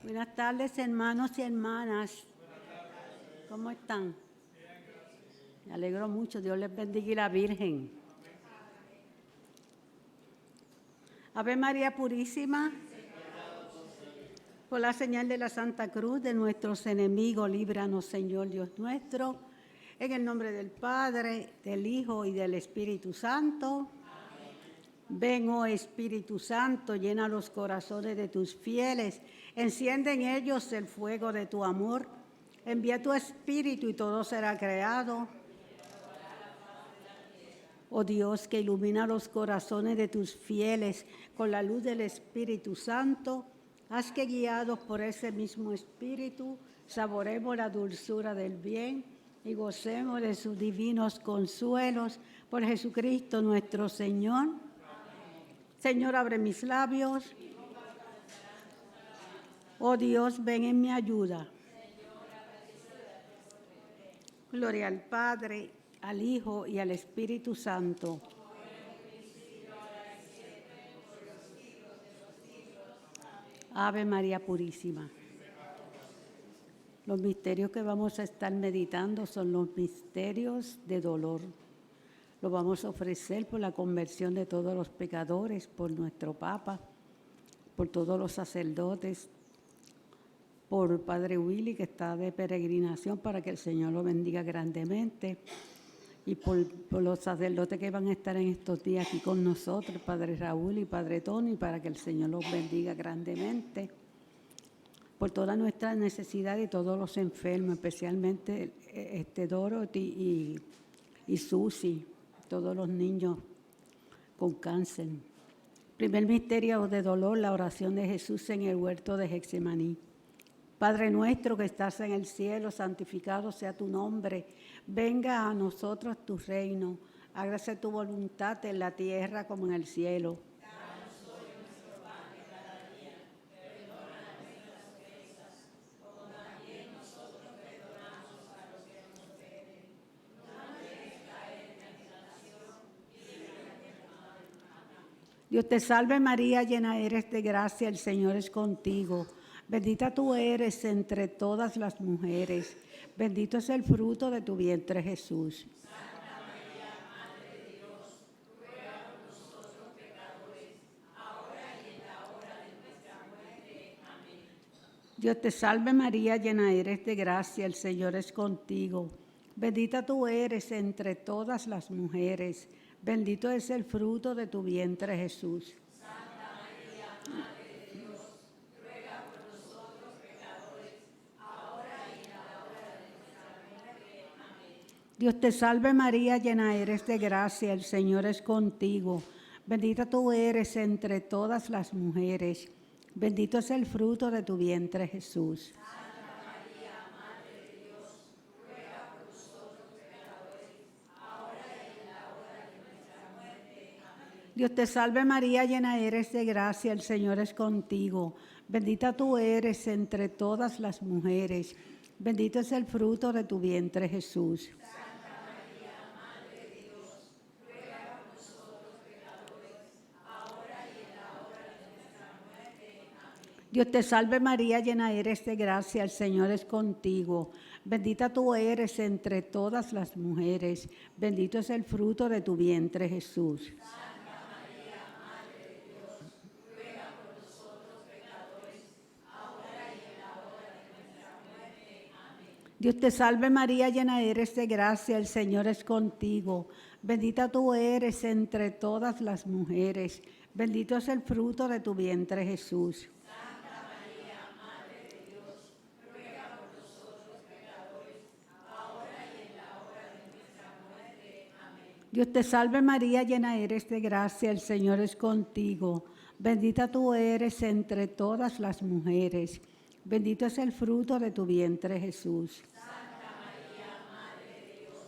Buenas tardes, hermanos y hermanas. ¿Cómo están? Me alegro mucho. Dios les bendiga y la Virgen. Ave María Purísima, por la señal de la Santa Cruz de nuestros enemigos, líbranos, Señor Dios nuestro, en el nombre del Padre, del Hijo y del Espíritu Santo. Ven, oh Espíritu Santo, llena los corazones de tus fieles, enciende en ellos el fuego de tu amor. Envía tu Espíritu y todo será creado. Oh Dios, que ilumina los corazones de tus fieles con la luz del Espíritu Santo, haz que guiados por ese mismo Espíritu, saboremos la dulzura del bien y gocemos de sus divinos consuelos por Jesucristo nuestro Señor. Señor, abre mis labios. Oh Dios, ven en mi ayuda. Gloria al Padre, al Hijo y al Espíritu Santo. Ave María Purísima. Los misterios que vamos a estar meditando son los misterios de dolor. Lo vamos a ofrecer por la conversión de todos los pecadores, por nuestro Papa, por todos los sacerdotes, por Padre Willy, que está de peregrinación, para que el Señor lo bendiga grandemente, y por los sacerdotes que van a estar en estos días aquí con nosotros, Padre Raúl y Padre Tony, para que el Señor los bendiga grandemente, por todas nuestras necesidades y todos los enfermos, especialmente Dorothy y Susi, todos los niños con cáncer. Primer misterio de dolor, la oración de Jesús en el huerto de Getsemaní. Padre nuestro que estás en el cielo, santificado sea tu nombre. Venga a nosotros tu reino. Hágase tu voluntad en la tierra como en el cielo. Danos hoy nuestro pan de cada día. Perdona nuestras ofensas, como también nosotros perdonamos a los que nos ofenden. No nos dejes caer en tentación y líbranos del mal. Amén. Dios te salve María, llena eres de gracia, el Señor es contigo. Bendita tú eres entre todas las mujeres. Bendito es el fruto de tu vientre, Jesús. Santa María, Madre de Dios, ruega por nosotros pecadores, ahora y en la hora de nuestra muerte. Amén. Dios te salve María, llena eres de gracia, el Señor es contigo. Bendita tú eres entre todas las mujeres. Bendito es el fruto de tu vientre, Jesús. Santa María, Madre de Dios, ruega por nosotros pecadores, ahora y en la hora de nuestra muerte. Amén. Dios te salve María, llena eres de gracia, el Señor es contigo. Bendita tú eres entre todas las mujeres. Bendito es el fruto de tu vientre, Jesús. Santa María, Madre de Dios, ruega por nosotros pecadores, ahora y en la hora de nuestra muerte. Amén. Dios te salve María, llena eres de gracia, el Señor es contigo. Bendita tú eres entre todas las mujeres. Bendito es el fruto de tu vientre, Jesús. Santa María, Madre de Dios, ruega por nosotros pecadores, ahora y en la hora de nuestra muerte. Amén. Dios te salve María, llena eres de gracia, el Señor es contigo. Bendita tú eres entre todas las mujeres. Bendito es el fruto de tu vientre, Jesús. Santa María, Madre de Dios, ruega por nosotros pecadores, ahora y en la hora de nuestra muerte. Amén. Dios te salve María, llena eres de gracia, el Señor es contigo. Bendita tú eres entre todas las mujeres. Bendito es el fruto de tu vientre, Jesús. Santa María, Madre de Dios, ruega por nosotros pecadores, ahora y en la hora de nuestra muerte. Amén. Dios te salve María, llena eres de gracia, el Señor es contigo. Bendita tú eres entre todas las mujeres. Bendito es el fruto de tu vientre, Jesús. Santa María, Madre de Dios,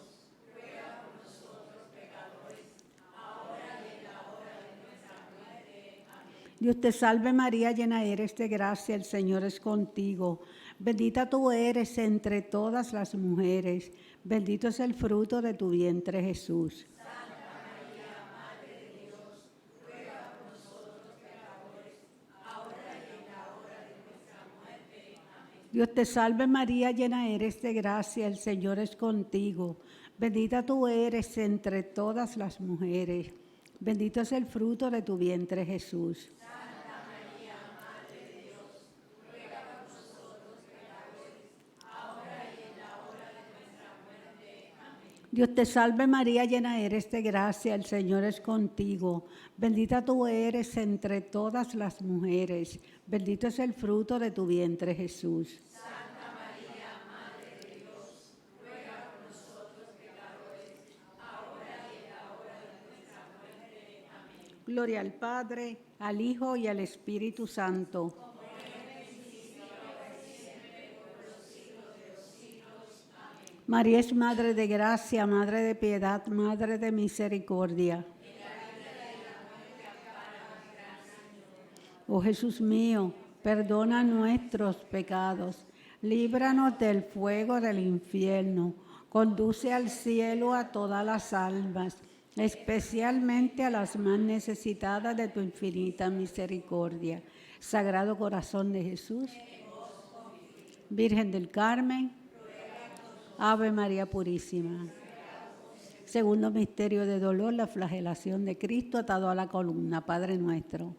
ruega por nosotros pecadores, ahora y en la hora de nuestra muerte. Amén. Dios te salve María, llena eres de gracia, el Señor es contigo. Bendita tú eres entre todas las mujeres. Bendito es el fruto de tu vientre, Jesús. Santa María, Madre de Dios, ruega por nosotros pecadores, ahora y en la hora de nuestra muerte. Dios te salve María, llena eres de gracia, el Señor es contigo. Bendita tú eres entre todas las mujeres. Bendito es el fruto de tu vientre, Jesús. Santa María, Madre de Dios, ruega por nosotros pecadores, ahora y en la hora de nuestra muerte. Amén. Dios te salve María, llena eres de gracia, el Señor es contigo. Bendita tú eres entre todas las mujeres. Bendito es el fruto de tu vientre, Jesús. Santa María, Madre de Dios, ruega por nosotros pecadores, ahora y en la hora de nuestra muerte. Amén. Gloria al Padre, al Hijo y al Espíritu Santo. Como era en el principio, ahora y siempre, por los siglos de los siglos. Amén. María es Madre de gracia, Madre de piedad, Madre de misericordia. Oh Jesús mío, perdona nuestros pecados, líbranos del fuego del infierno, conduce al cielo a todas las almas, especialmente a las más necesitadas de tu infinita misericordia. Sagrado Corazón de Jesús, Virgen del Carmen, Ave María Purísima. Segundo misterio de dolor, la flagelación de Cristo atado a la columna. Padre nuestro.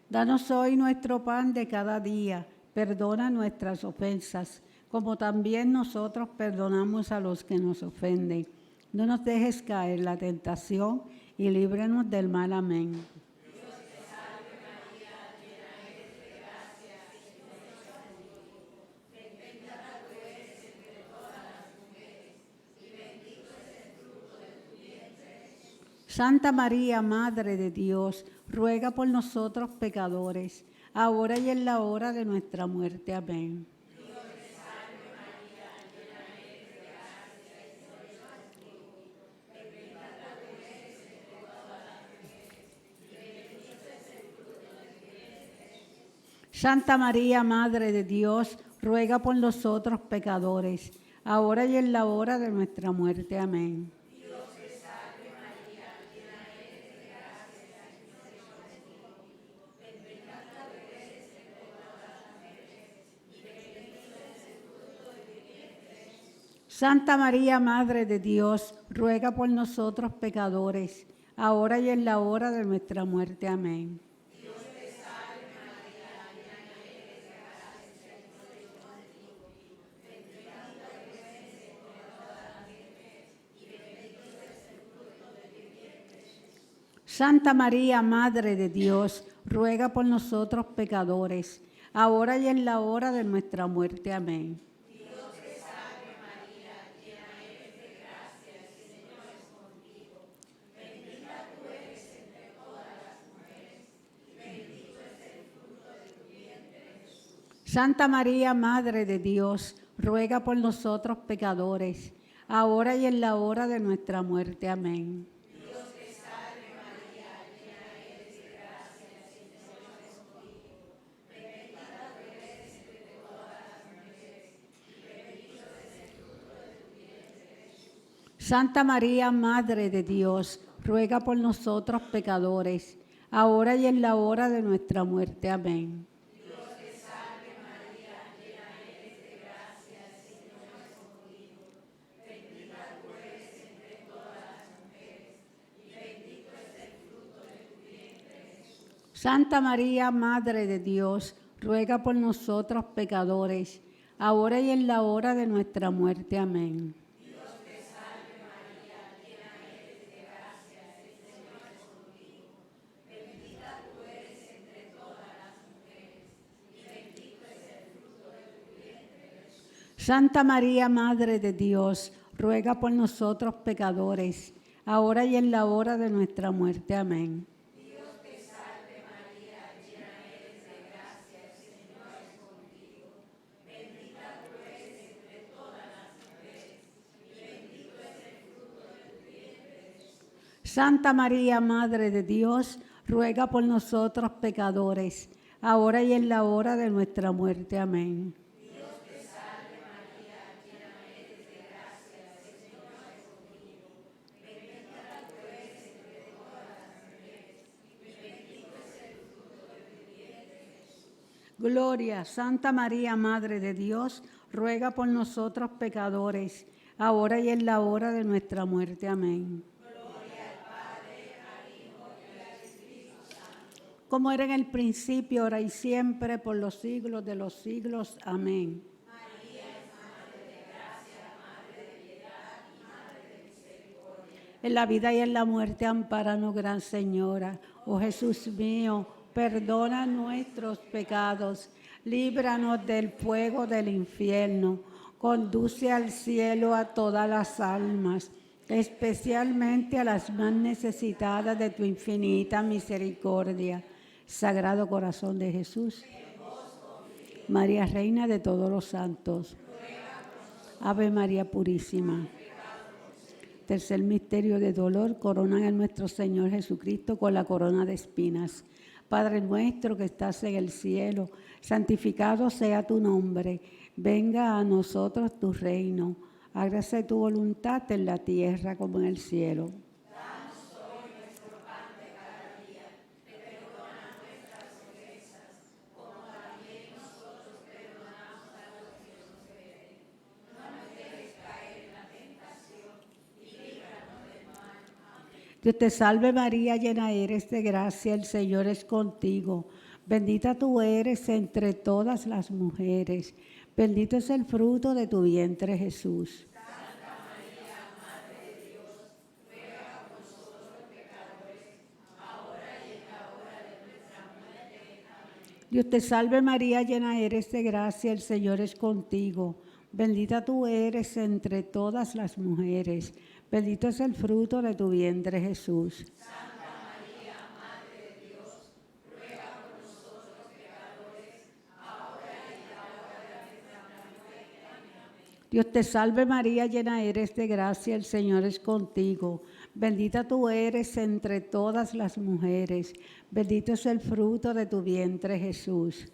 Danos hoy nuestro pan de cada día. Perdona nuestras ofensas, como también nosotros perdonamos a los que nos ofenden. No nos dejes caer en la tentación y líbranos del mal. Amén. Dios te salve María, llena eres de gracia, el Señor es contigo. Bendita tú eres entre todas las mujeres, y bendito es el fruto de tu vientre, Jesús. Santa María, Madre de Dios, ruega por nosotros pecadores, ahora y en la hora de nuestra muerte. Amén. Dios te salve María, llena eres de gracia, el Señor es contigo. Bendita tú eres entre todas las mujeres, y bendito es el fruto de tu vientre, Jesús. Santa María, Madre de Dios, ruega por nosotros pecadores, ahora y en la hora de nuestra muerte. Amén. Dios te salve María, llena eres de gracia, el Señor es contigo. Bendita tú eres entre todas las mujeres, y bendito es el fruto de tu vientre, Jesús. Santa María, Madre de Dios, ruega por nosotros pecadores, ahora y en la hora de nuestra muerte. Amén. Dios te salve María, llena eres de gracia, el Señor es contigo. Bendita tú eres entre todas las mujeres, y bendito es el fruto de tu vientre, Jesús. Santa María, Madre de Dios, ruega por nosotros pecadores, ahora y en la hora de nuestra muerte. Amén. Dios te salve María, llena eres de gracia, el Señor es contigo. Bendita tú eres entre todas las mujeres, y bendito es el fruto de tu vientre, Jesús. Santa María, Madre de Dios, ruega por nosotros pecadores, ahora y en la hora de nuestra muerte. Amén. Dios te salve María, llena eres de gracia, el Señor es contigo. Bendita tú eres entre todas las mujeres, y bendito es el fruto de tu vientre, Jesús. Santa María, Madre de Dios, ruega por nosotros pecadores, ahora y en la hora de nuestra muerte. Amén. Dios te salve María, llena eres de gracia, el Señor es contigo. Bendita tú eres entre todas las mujeres, y bendito es el fruto de tu vientre, Jesús. Santa María, Madre de Dios, ruega por nosotros pecadores, ahora y en la hora de nuestra muerte. Amén. Dios te salve María, llena eres de gracia, el Señor es contigo. Bendita tú eres entre todas las mujeres, y bendito es el fruto de tu vientre, Jesús. Santa María, Madre de Dios, ruega por nosotros pecadores, ahora y en la hora de nuestra muerte. Amén. Dios te salve María, llena eres de gracia, el Señor es contigo. Bendita tú eres entre todas las mujeres, y bendito es el fruto de tu vientre, Jesús. Santa María, Madre de Dios, ruega por nosotros pecadores, ahora y en la hora de nuestra muerte. Amén. Dios te salve María, llena eres de gracia, Gloria, Santa María, Madre de Dios, ruega por nosotros pecadores, ahora y en la hora de nuestra muerte. Amén. Como era en el principio, ahora y siempre, por los siglos de los siglos. Amén. María es Madre de gracia, Madre de piedad y Madre de misericordia. En la vida y en la muerte, ampáranos, Gran Señora. Oh Jesús mío, perdona nuestros pecados, líbranos del fuego del infierno, conduce al cielo a todas las almas, especialmente a las más necesitadas de tu infinita misericordia. Sagrado Corazón de Jesús, María Reina de todos los santos, Ave María Purísima. Tercer misterio de dolor, coronan a nuestro Señor Jesucristo con la corona de espinas. Padre nuestro que estás en el cielo, santificado sea tu nombre. Venga a nosotros tu reino. Hágase tu voluntad en la tierra como en el cielo. Dios te salve María, llena eres de gracia, el Señor es contigo. Bendita tú eres entre todas las mujeres. Bendito es el fruto de tu vientre, Jesús. Santa María, Madre de Dios, ruega por nosotros pecadores, ahora y en la hora de nuestra muerte. Amén. Dios te salve María, llena eres de gracia, el Señor es contigo. Bendita tú eres entre todas las mujeres. Bendito es el fruto de tu vientre, Jesús. Santa María, Madre de Dios, ruega por nosotros pecadores, ahora y en la hora de nuestra muerte. Amén. Dios te salve María, llena eres de gracia, el Señor es contigo. Bendita tú eres entre todas las mujeres. Bendito es el fruto de tu vientre, Jesús.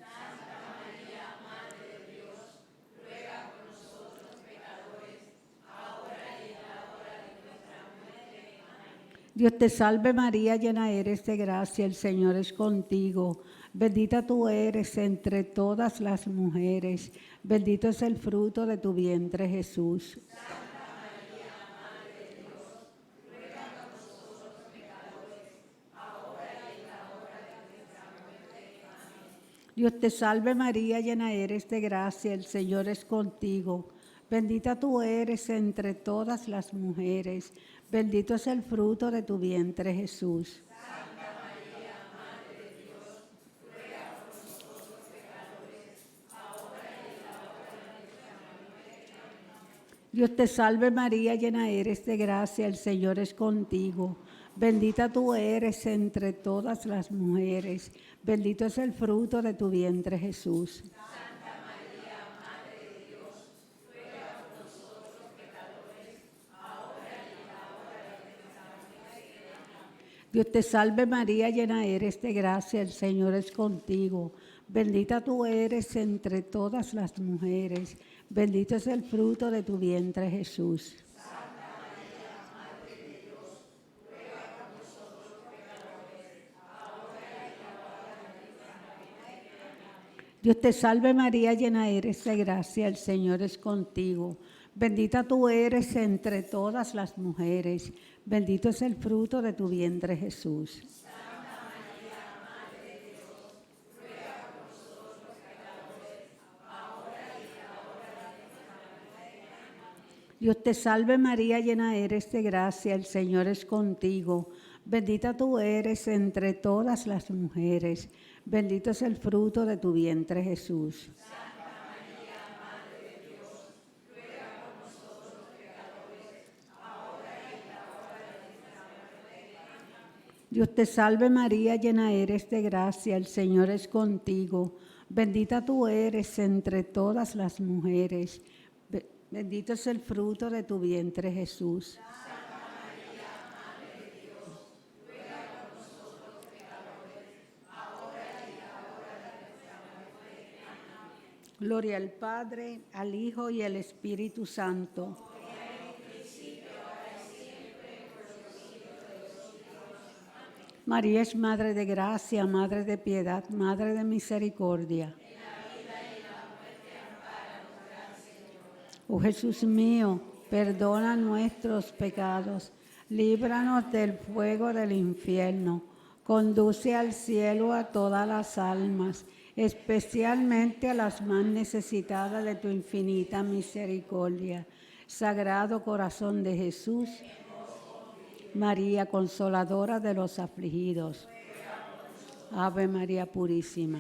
Dios te salve María, llena eres de gracia, el Señor es contigo. Bendita tú eres entre todas las mujeres. Bendito es el fruto de tu vientre, Jesús. Dios te salve María, llena eres de gracia, el Señor es contigo. Bendita tú eres entre todas las mujeres. Bendito es el fruto de tu vientre, Jesús. Dios te salve María, llena eres de gracia, el Señor es contigo. Bendita tú eres entre todas las mujeres. Bendito es el fruto de tu vientre, Jesús. Dios te salve María, llena eres de gracia, el Señor es contigo. Bendita tú eres entre todas las mujeres. Bendito es el fruto de tu vientre, Jesús. Dios te salve María, llena eres de gracia, el Señor es contigo. Bendita tú eres entre todas las mujeres. Bendito es el fruto de tu vientre, Jesús. Dios te salve María, llena eres de gracia, el Señor es contigo. Bendita tú eres entre todas las mujeres. Bendito es el fruto de tu vientre, Jesús. Dios te salve María, llena eres de gracia, el Señor es contigo. Bendita tú eres entre todas las mujeres. Bendito es el fruto de tu vientre, Jesús. Gloria al Padre, al Hijo y al Espíritu Santo. María es Madre de gracia, Madre de piedad, Madre de misericordia. Oh Jesús mío, perdona nuestros pecados, líbranos del fuego del infierno, conduce al cielo a todas las almas, especialmente a las más necesitadas de tu infinita misericordia. Sagrado Corazón de Jesús, María Consoladora de los afligidos, Ave María Purísima.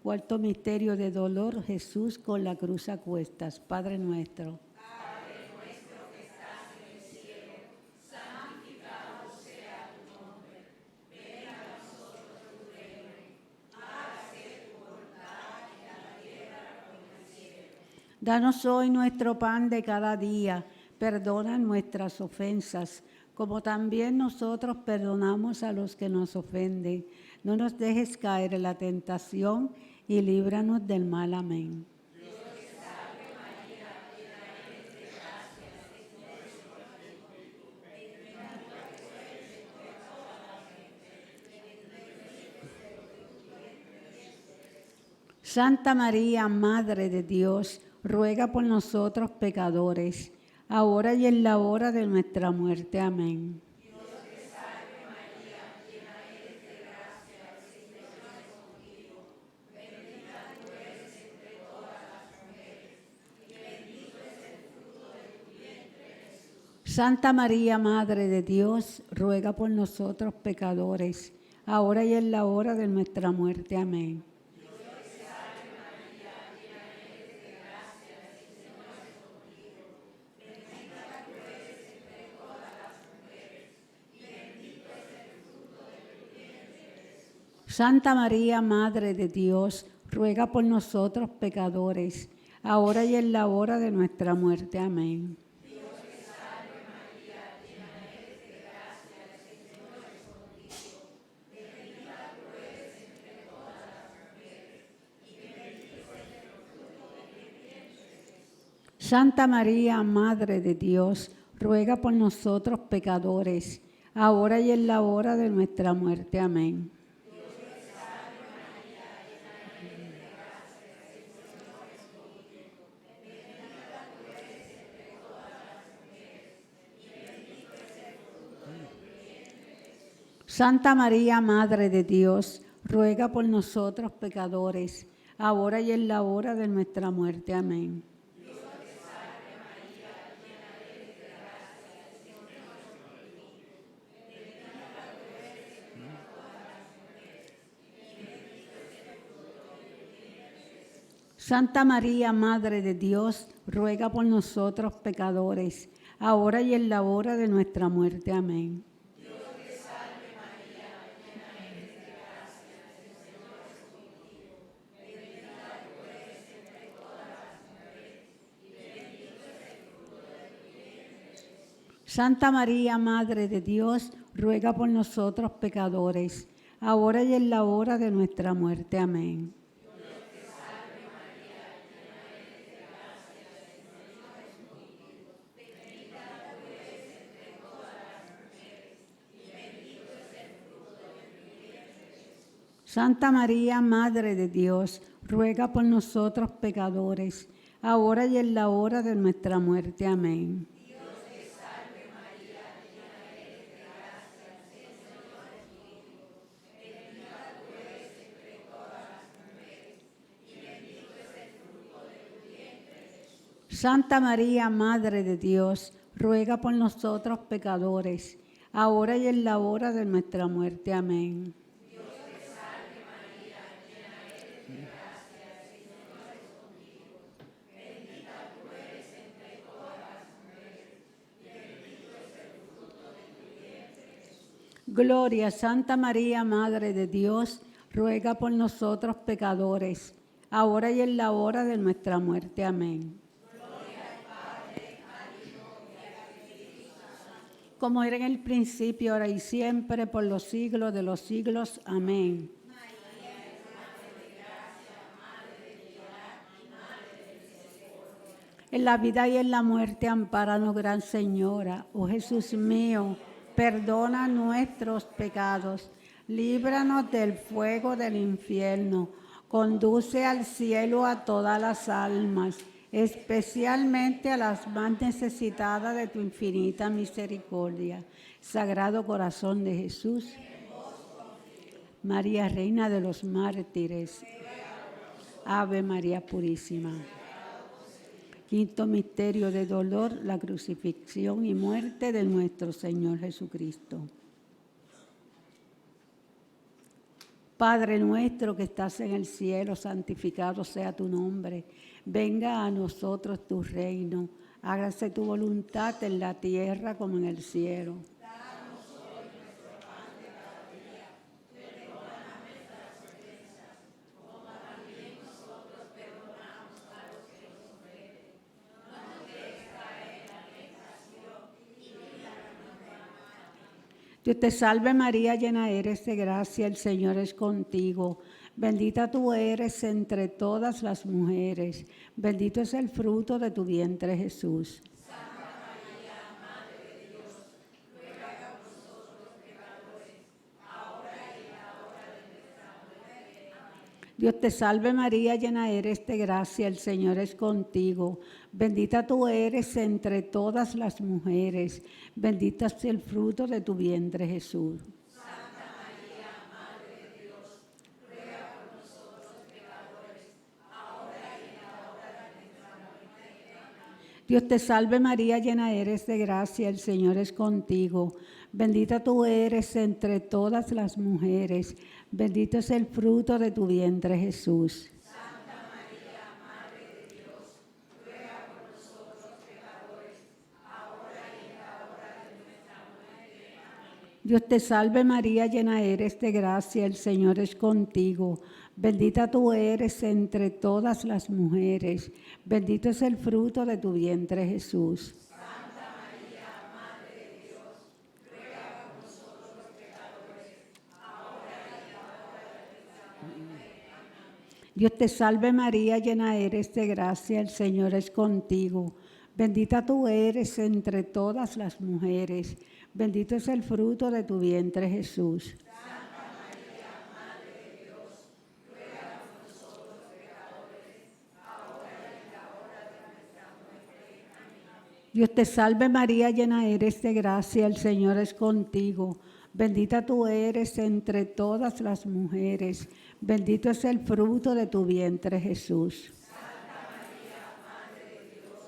Cuarto misterio de dolor, Jesús con la cruz a cuestas. Padre nuestro. Padre nuestro que estás en el cielo, santificado sea tu nombre. Venga a nosotros tu reino. Hágase tu voluntad en la tierra como en el cielo. Danos hoy nuestro pan de cada día. Perdona nuestras ofensas, como también nosotros perdonamos a los que nos ofenden. No nos dejes caer en la tentación y líbranos del mal. Amén. Dios te salve María, llena eres de gracia, el Señor es contigo. Bendita tú eres entre todas las mujeres, y bendito es el fruto de tu vientre, Jesús. Santa María, Madre de Dios, ruega por nosotros pecadores, ahora y en la hora de nuestra muerte. Amén. Santa María, Madre de Dios, ruega por nosotros pecadores, ahora y en la hora de nuestra muerte. Amén. Santa María, Madre de Dios, ruega por nosotros pecadores, ahora y en la hora de nuestra muerte. Amén. Santa María, Madre de Dios, ruega por nosotros pecadores, ahora y en la hora de nuestra muerte. Amén. Santa María, Madre de Dios, ruega por nosotros pecadores, ahora y en la hora de nuestra muerte. Amén. Santa María, Madre de Dios, ruega por nosotros pecadores, ahora y en la hora de nuestra muerte. Amén. Santa María, Madre de Dios, ruega por nosotros pecadores, ahora y en la hora de nuestra muerte. Amén. Santa María, Madre de Dios, ruega por nosotros pecadores, ahora y en la hora de nuestra muerte. Amén. Santa María, Madre de Dios, ruega por nosotros pecadores, ahora y en la hora de nuestra muerte. Amén. Gloria a Santa María, Madre de Dios, ruega por nosotros pecadores, ahora y en la hora de nuestra muerte. Amén. Como era en el principio, ahora y siempre, por los siglos de los siglos. Amén. En la vida y en la muerte, ampáranos, Gran Señora. Oh Jesús mío, perdona nuestros pecados, líbranos del fuego del infierno, conduce al cielo a todas las almas, especialmente a las más necesitadas de tu infinita misericordia. Sagrado Corazón de Jesús, María, Reina de los Mártires, Ave María Purísima. Quinto misterio de dolor, la crucifixión y muerte de nuestro Señor Jesucristo. Padre nuestro que estás en el cielo, santificado sea tu nombre. Venga a nosotros tu reino. Hágase tu voluntad en la tierra como en el cielo. Danos hoy nuestro pan de cada día. Perdona nuestras ofensas, como también nosotros perdonamos a los que nos ofenden. No nos dejes caer en la tentación y líbranos del mal. Dios te salve María, llena eres de gracia, el Señor es contigo. Bendita tú eres entre todas las mujeres. Bendito es el fruto de tu vientre, Jesús. Santa María, Madre de Dios, ruega por nosotros los pecadores, ahora y en la hora de nuestra muerte. Amén. Dios te salve María, llena eres de gracia, el Señor es contigo. Bendita tú eres entre todas las mujeres. Bendito es el fruto de tu vientre, Jesús. Santa María, Madre de Dios, ruega por nosotros los pecadores, ahora y en la hora de nuestra muerte. Amén. Dios te salve María, llena eres de gracia, el Señor es contigo. Bendita tú eres entre todas las mujeres. Bendito es el fruto de tu vientre, Jesús. Santa María, Madre de Dios, ruega por nosotros los pecadores, ahora y en la hora de nuestra muerte. Amén. Dios te salve María, llena eres de gracia, el Señor es contigo. Bendita tú eres entre todas las mujeres. Bendito es el fruto de tu vientre, Jesús. Santa María, Madre de Dios, ruega por nosotros los pecadores, ahora y en la hora de nuestra muerte. Amén. Dios te salve María, llena eres de gracia, el Señor es contigo. Bendita tú eres entre todas las mujeres. Bendito es el fruto de tu vientre, Jesús. Santa María, Madre de Dios, ruega por nosotros los pecadores, ahora y en la hora de nuestra muerte. Amén. Dios te salve María, llena eres de gracia, el Señor es contigo. Bendita tú eres entre todas las mujeres. Bendito es el fruto de tu vientre, Jesús. Santa María, Madre de Dios,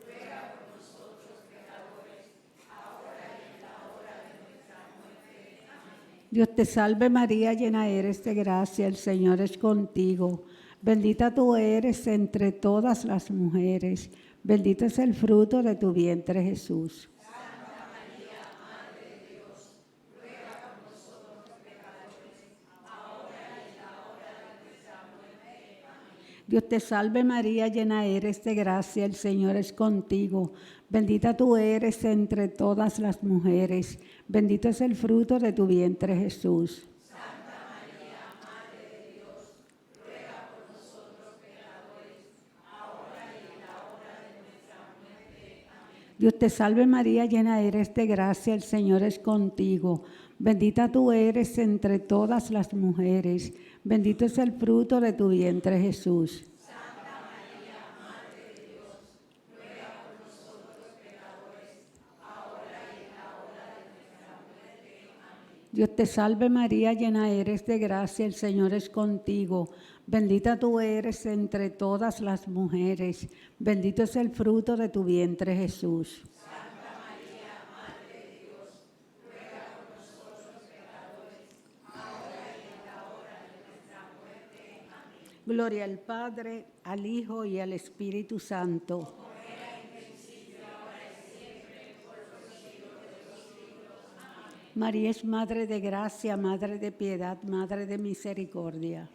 ruega por nosotros los pecadores, ahora y en la hora de nuestra muerte. Amén. Dios te salve María, llena eres de gracia, el Señor es contigo. Bendita tú eres entre todas las mujeres. Bendito es el fruto de tu vientre, Jesús. Santa María, Madre de Dios, ruega por nosotros los pecadores, ahora y en la hora de nuestra muerte. Amén. Dios te salve María, llena eres de gracia, el Señor es contigo. Bendita tú eres entre todas las mujeres. Bendito es el fruto de tu vientre, Jesús. Santa María, Madre de Dios, ruega por nosotros los pecadores, ahora y en la hora de nuestra muerte. Amén. Dios te salve María, llena eres de gracia, el Señor es contigo. Bendita tú eres entre todas las mujeres. Bendito es el fruto de tu vientre, Jesús. Santa María, Madre de Dios, ruega por nosotros los pecadores, ahora y en la hora de nuestra muerte. Amén. Dios te salve María, llena eres de gracia, el Señor es contigo. Bendita tú eres entre todas las mujeres. Bendito es el fruto de tu vientre, Jesús. Santa María, Madre de Dios, ruega por nosotros los pecadores, ahora y en la hora de nuestra muerte. Amén. Gloria al Padre, al Hijo y al Espíritu Santo. María es Madre de gracia, Madre de piedad, Madre de misericordia.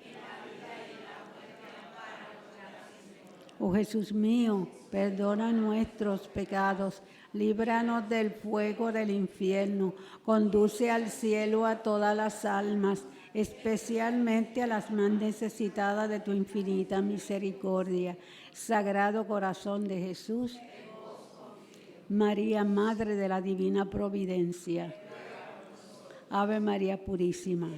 Oh Jesús mío, perdona nuestros pecados, líbranos del fuego del infierno, conduce al cielo a todas las almas, especialmente a las más necesitadas de tu infinita misericordia. Sagrado Corazón de Jesús, María, Madre de la Divina Providencia. Ave María Purísima.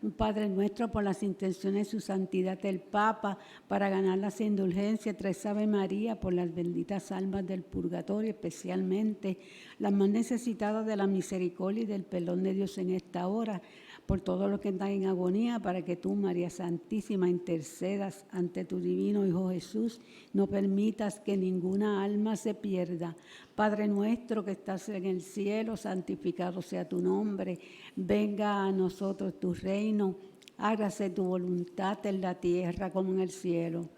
Un Padre nuestro, por las intenciones de su santidad el Papa, para ganar las indulgencias, tres Ave María, por las benditas almas del purgatorio, especialmente las más necesitadas de la misericordia y del perdón de Dios en esta hora, por todos los que están en agonía, para que tú, María Santísima, intercedas ante tu divino Hijo Jesús, no permitas que ninguna alma se pierda. Padre nuestro que estás en el cielo, santificado sea tu nombre, venga a nosotros tu reino, hágase tu voluntad en la tierra como en el cielo.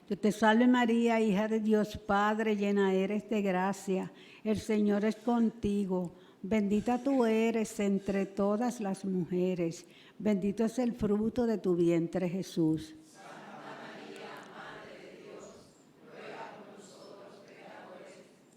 Dios te salve María, hija de Dios Padre, llena eres de gracia, el Señor es contigo, bendita tú eres entre todas las mujeres, bendito es el fruto de tu vientre Jesús. Santa María, Madre de Dios, ruega por nosotros pecadores,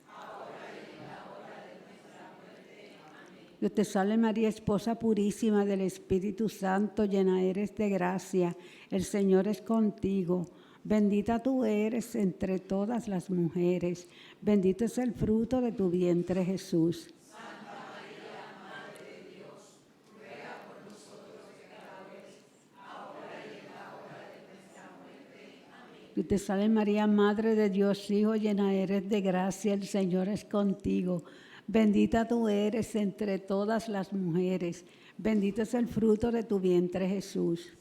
ahora y en la hora de nuestra muerte. Amén. Dios te salve María, esposa purísima del Espíritu Santo, llena eres de gracia, el Señor es contigo. Bendita tú eres entre todas las mujeres, bendito es el fruto de tu vientre Jesús. Santa María, Madre de Dios, ruega por nosotros pecadores, ahora y en la hora de nuestra muerte. Amén. Dios te salve María, Madre de Dios, Hijo, llena eres de gracia, el Señor es contigo. Bendita tú eres entre todas las mujeres, bendito es el fruto de tu vientre Jesús.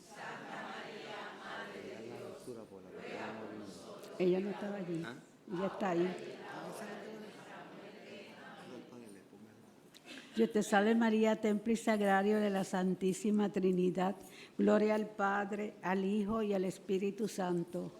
Ella no estaba allí, ella está ahí. Dios te salve María, templo y sagrario de la Santísima Trinidad. Gloria al Padre, al Hijo y al Espíritu Santo.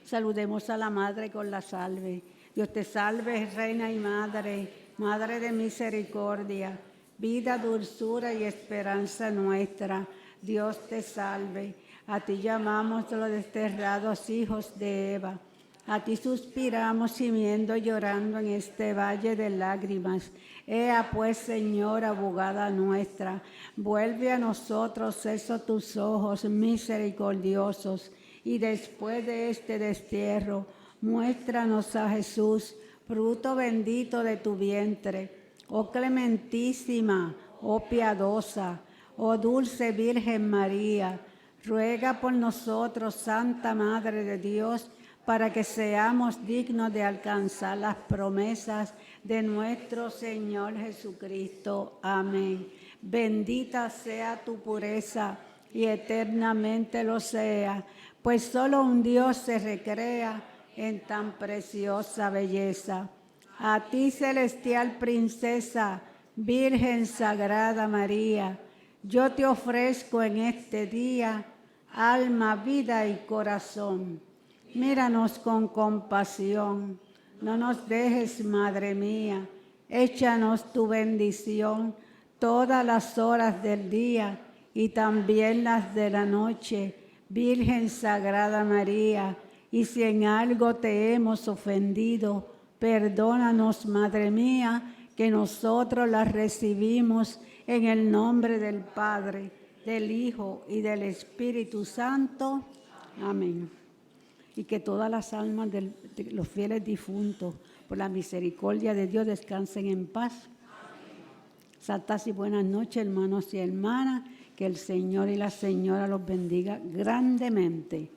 Saludemos a la Madre con la salve. Dios te salve, Reina y Madre, Madre de misericordia, vida, dulzura y esperanza nuestra. Dios te salve, a ti llamamos los desterrados hijos de Eva, a ti suspiramos gimiendo y llorando en este valle de lágrimas. Ea pues, Señora, abogada nuestra, vuelve a nosotros esos tus ojos misericordiosos, y después de este destierro, muéstranos a Jesús, fruto bendito de tu vientre. Oh clementísima, oh piadosa, oh dulce Virgen María, ruega por nosotros, Santa Madre de Dios, para que seamos dignos de alcanzar las promesas de nuestro Señor Jesucristo. Amén. Bendita sea tu pureza y eternamente lo sea, pues solo un Dios se recrea en tan preciosa belleza. A ti, celestial princesa, Virgen Sagrada María, yo te ofrezco en este día alma, vida y corazón. Míranos con compasión, no nos dejes, Madre mía, échanos tu bendición todas las horas del día y también las de la noche, Virgen Sagrada María, y si en algo te hemos ofendido, perdónanos, Madre mía, que nosotros las recibimos en el nombre del Padre, del Hijo y del Espíritu Santo. Amén. Y que todas las almas de los fieles difuntos, por la misericordia de Dios, descansen en paz. Amén. Santas y buenas noches, hermanos y hermanas. Que el Señor y la Señora los bendiga grandemente.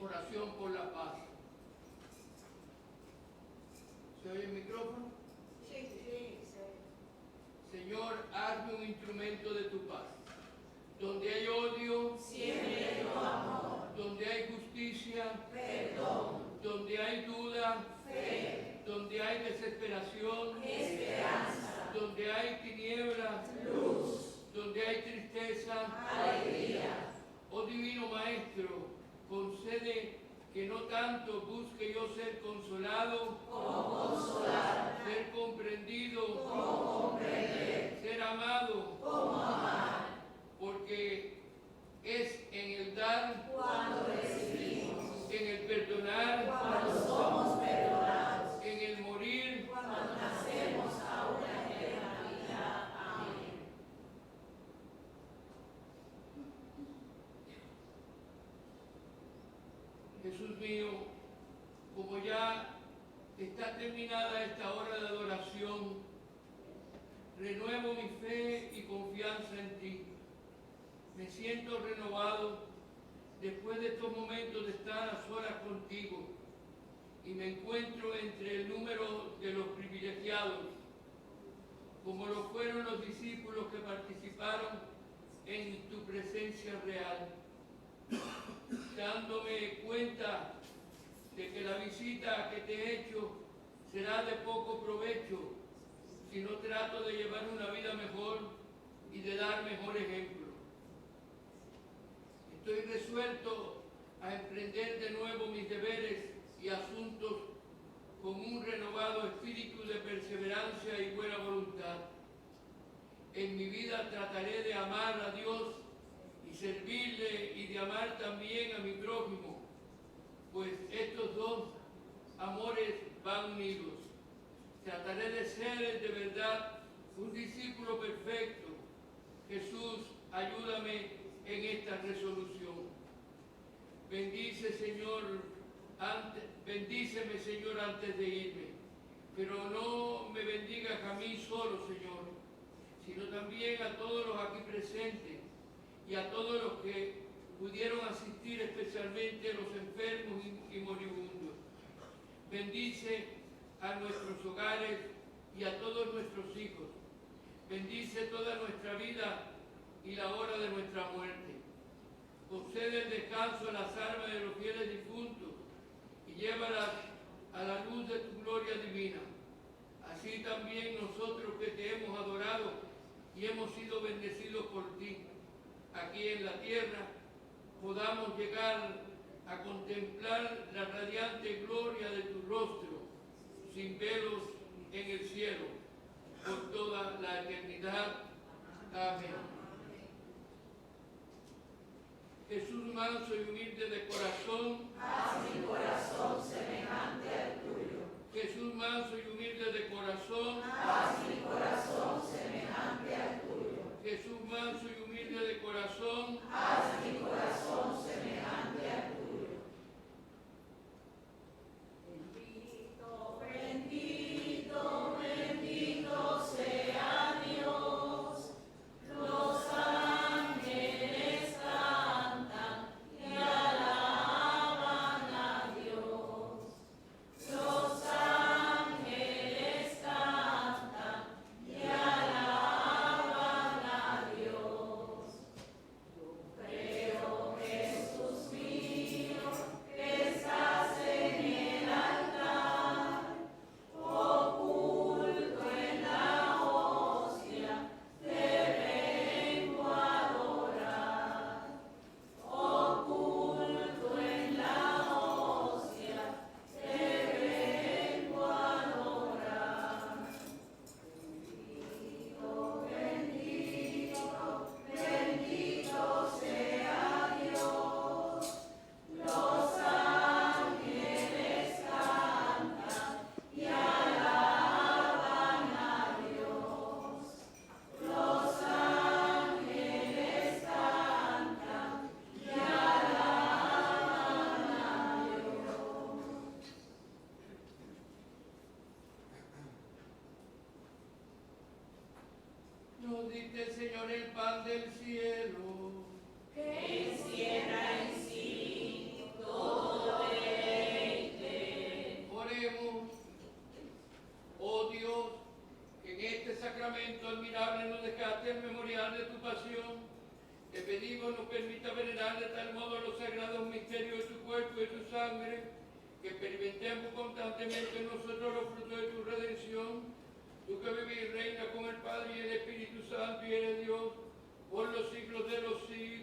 Oración por la paz. ¿Se oye el micrófono? Sí, sí. Señor, hazme un instrumento de tu paz. Donde hay odio, Siempre tu amor, donde hay justicia, perdón, donde hay duda, fe, donde hay desesperación, esperanza, donde hay tinieblas, luz, donde hay tristeza. alegría. Oh Divino Maestro, concede que no tanto busque yo ser consolado, Como consolar, ser comprendido, como comprender, ser amado, como amar. porque es en el dar, Cuando recibimos, en el perdonar, cuando somos perdonados, en el morir, cuando nacemos a una eterna vida. Amén. Jesús mío, como ya está terminada esta hora de adoración, renuevo mi fe y confianza en ti. Me siento renovado después de estos momentos de estar a solas contigo y me encuentro entre el número de los privilegiados, como lo fueron los discípulos que participaron en tu presencia real, dándome cuenta de que la visita que te he hecho será de poco provecho si no trato de llevar una vida mejor y de dar mejor ejemplo. Estoy resuelto a emprender de nuevo mis deberes y asuntos con un renovado espíritu de perseverancia y buena voluntad. En mi vida trataré de amar a Dios y servirle y de amar también a mi prójimo, pues estos dos amores van unidos. Trataré de ser de verdad un discípulo perfecto. Jesús, ayúdame en esta resolución. Bendíceme, Señor, antes de irme, pero no me bendigas a mí solo, Señor, sino también a todos los aquí presentes y a todos los que pudieron asistir, especialmente a los enfermos y moribundos. Bendice a nuestros hogares y a todos nuestros hijos. Bendice toda nuestra vida y la hora de nuestra muerte. Concede el descanso a las almas de los fieles difuntos y llévalas a la luz de tu gloria divina. Así también nosotros que te hemos adorado y hemos sido bendecidos por ti, aquí en la tierra, podamos llegar a contemplar la radiante gloria de tu rostro, sin velos en el cielo, por toda la eternidad. Amén. Jesús manso y humilde de corazón, Haz mi corazón semejante al tuyo. Jesús manso y humilde de corazón, Haz mi corazón semejante al tuyo. Jesús manso y humilde de corazón, Haz mi corazón semejante al tuyo. Bendito, bendito, bendito sea Dios. Los ángeles cantan y alaban a Dios. Los ángeles cantan y alaban a Dios. Yo creo pasión, te pedimos nos permita venerar de tal modo los sagrados misterios de tu cuerpo y de tu sangre, que experimentemos constantemente en nosotros los frutos de tu redención, tú que vives y reinas con el Padre y el Espíritu Santo y eres Dios, por los siglos de los siglos.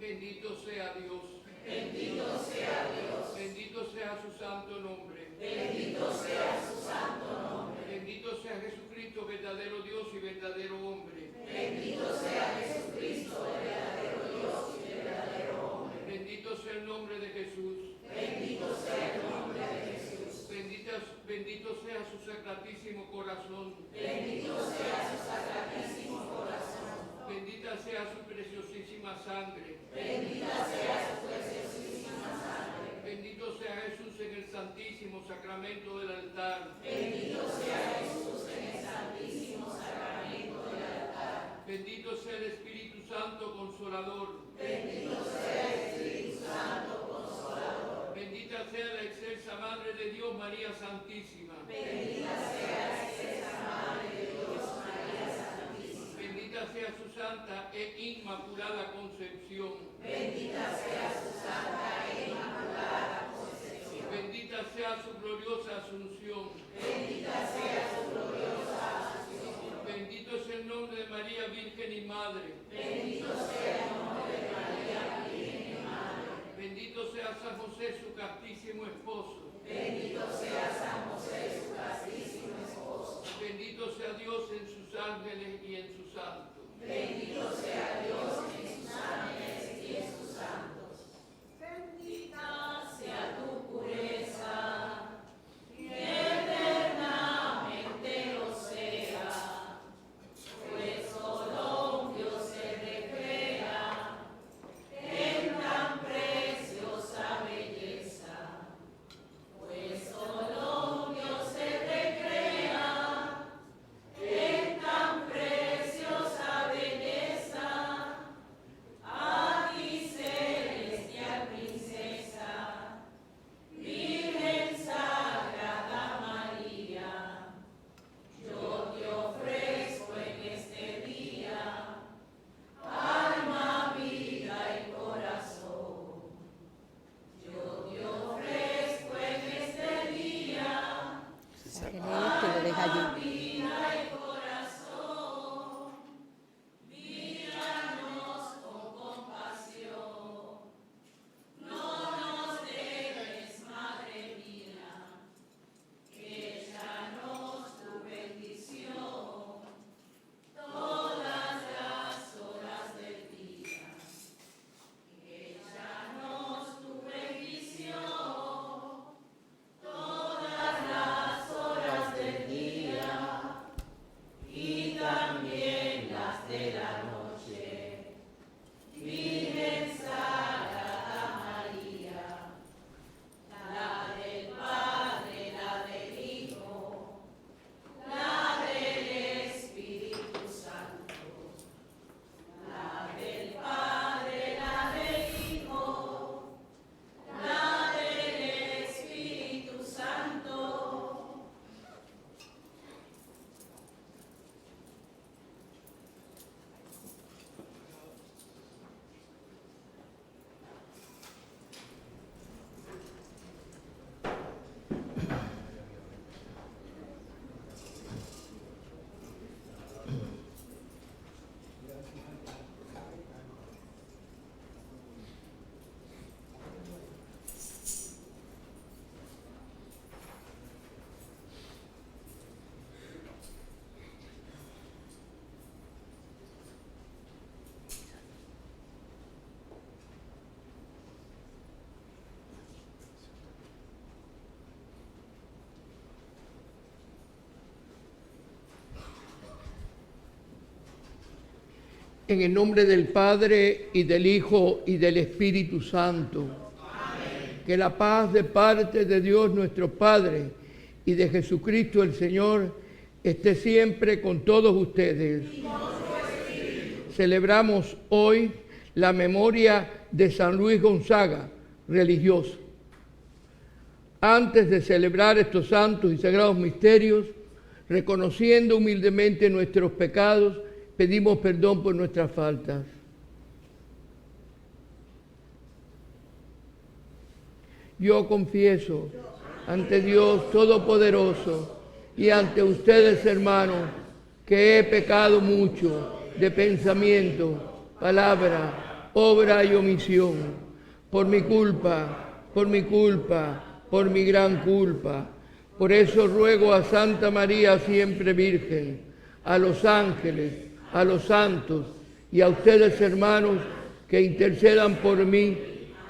Bendito sea Dios. Bendito sea Dios. Bendito sea su santo nombre. Bendito sea su santo nombre. Bendito sea Jesucristo, verdadero Dios y verdadero hombre. Bendito sea Jesucristo, verdadero Dios y verdadero hombre. Bendito sea el nombre de Jesús. Bendito sea el nombre de Jesús. Bendito sea su sacratísimo corazón. Bendito sea su sacratísimo corazón. Bendita sea su preciosísima sangre. Bendita sea su preciosísima sangre. Bendito sea Jesús en el santísimo sacramento del altar. Bendito sea Jesús en el santísimo sacramento del altar. Bendito sea el Espíritu Santo Consolador. Bendito sea el Espíritu Santo Consolador. Bendita sea la excelsa Madre de Dios, María Santísima. Bendita sea la excelsa Madre de Dios, María Santísima. Bendita sea su santa e inmaculada concepción. Bendita sea su santa e inmaculada concepción. Bendita sea su gloriosa asunción. Bendita sea su gloriosa asunción. Bendito es el nombre de María Virgen y Madre. Bendito sea el nombre de María Virgen y Madre. Bendito sea San José, su castísimo esposo. Bendito sea San José, su castísimo esposo. Bendito sea Dios en sus ángeles y en sus santos. Bendito sea Dios en sus ángeles y en sus santos. Bendita sea tu pureza, y eternamente lo sea, pues solo un Dios se recrea en tan preciosa belleza. Pues solo un Dios se recrea en tan preciosa belleza. En el nombre del Padre, y del Hijo, y del Espíritu Santo. Amén. Que la paz de parte de Dios nuestro Padre y de Jesucristo el Señor esté siempre con todos ustedes. Celebramos hoy la memoria de San Luis Gonzaga, religioso. Antes de celebrar estos santos y sagrados misterios, reconociendo humildemente nuestros pecados, pedimos perdón por nuestras faltas. Yo confieso ante Dios Todopoderoso y ante ustedes, hermanos, que he pecado mucho de pensamiento, palabra, obra y omisión, por mi culpa, por mi gran culpa. Por eso ruego a Santa María, siempre Virgen, a los ángeles, a los santos y a ustedes, hermanos, que intercedan por mí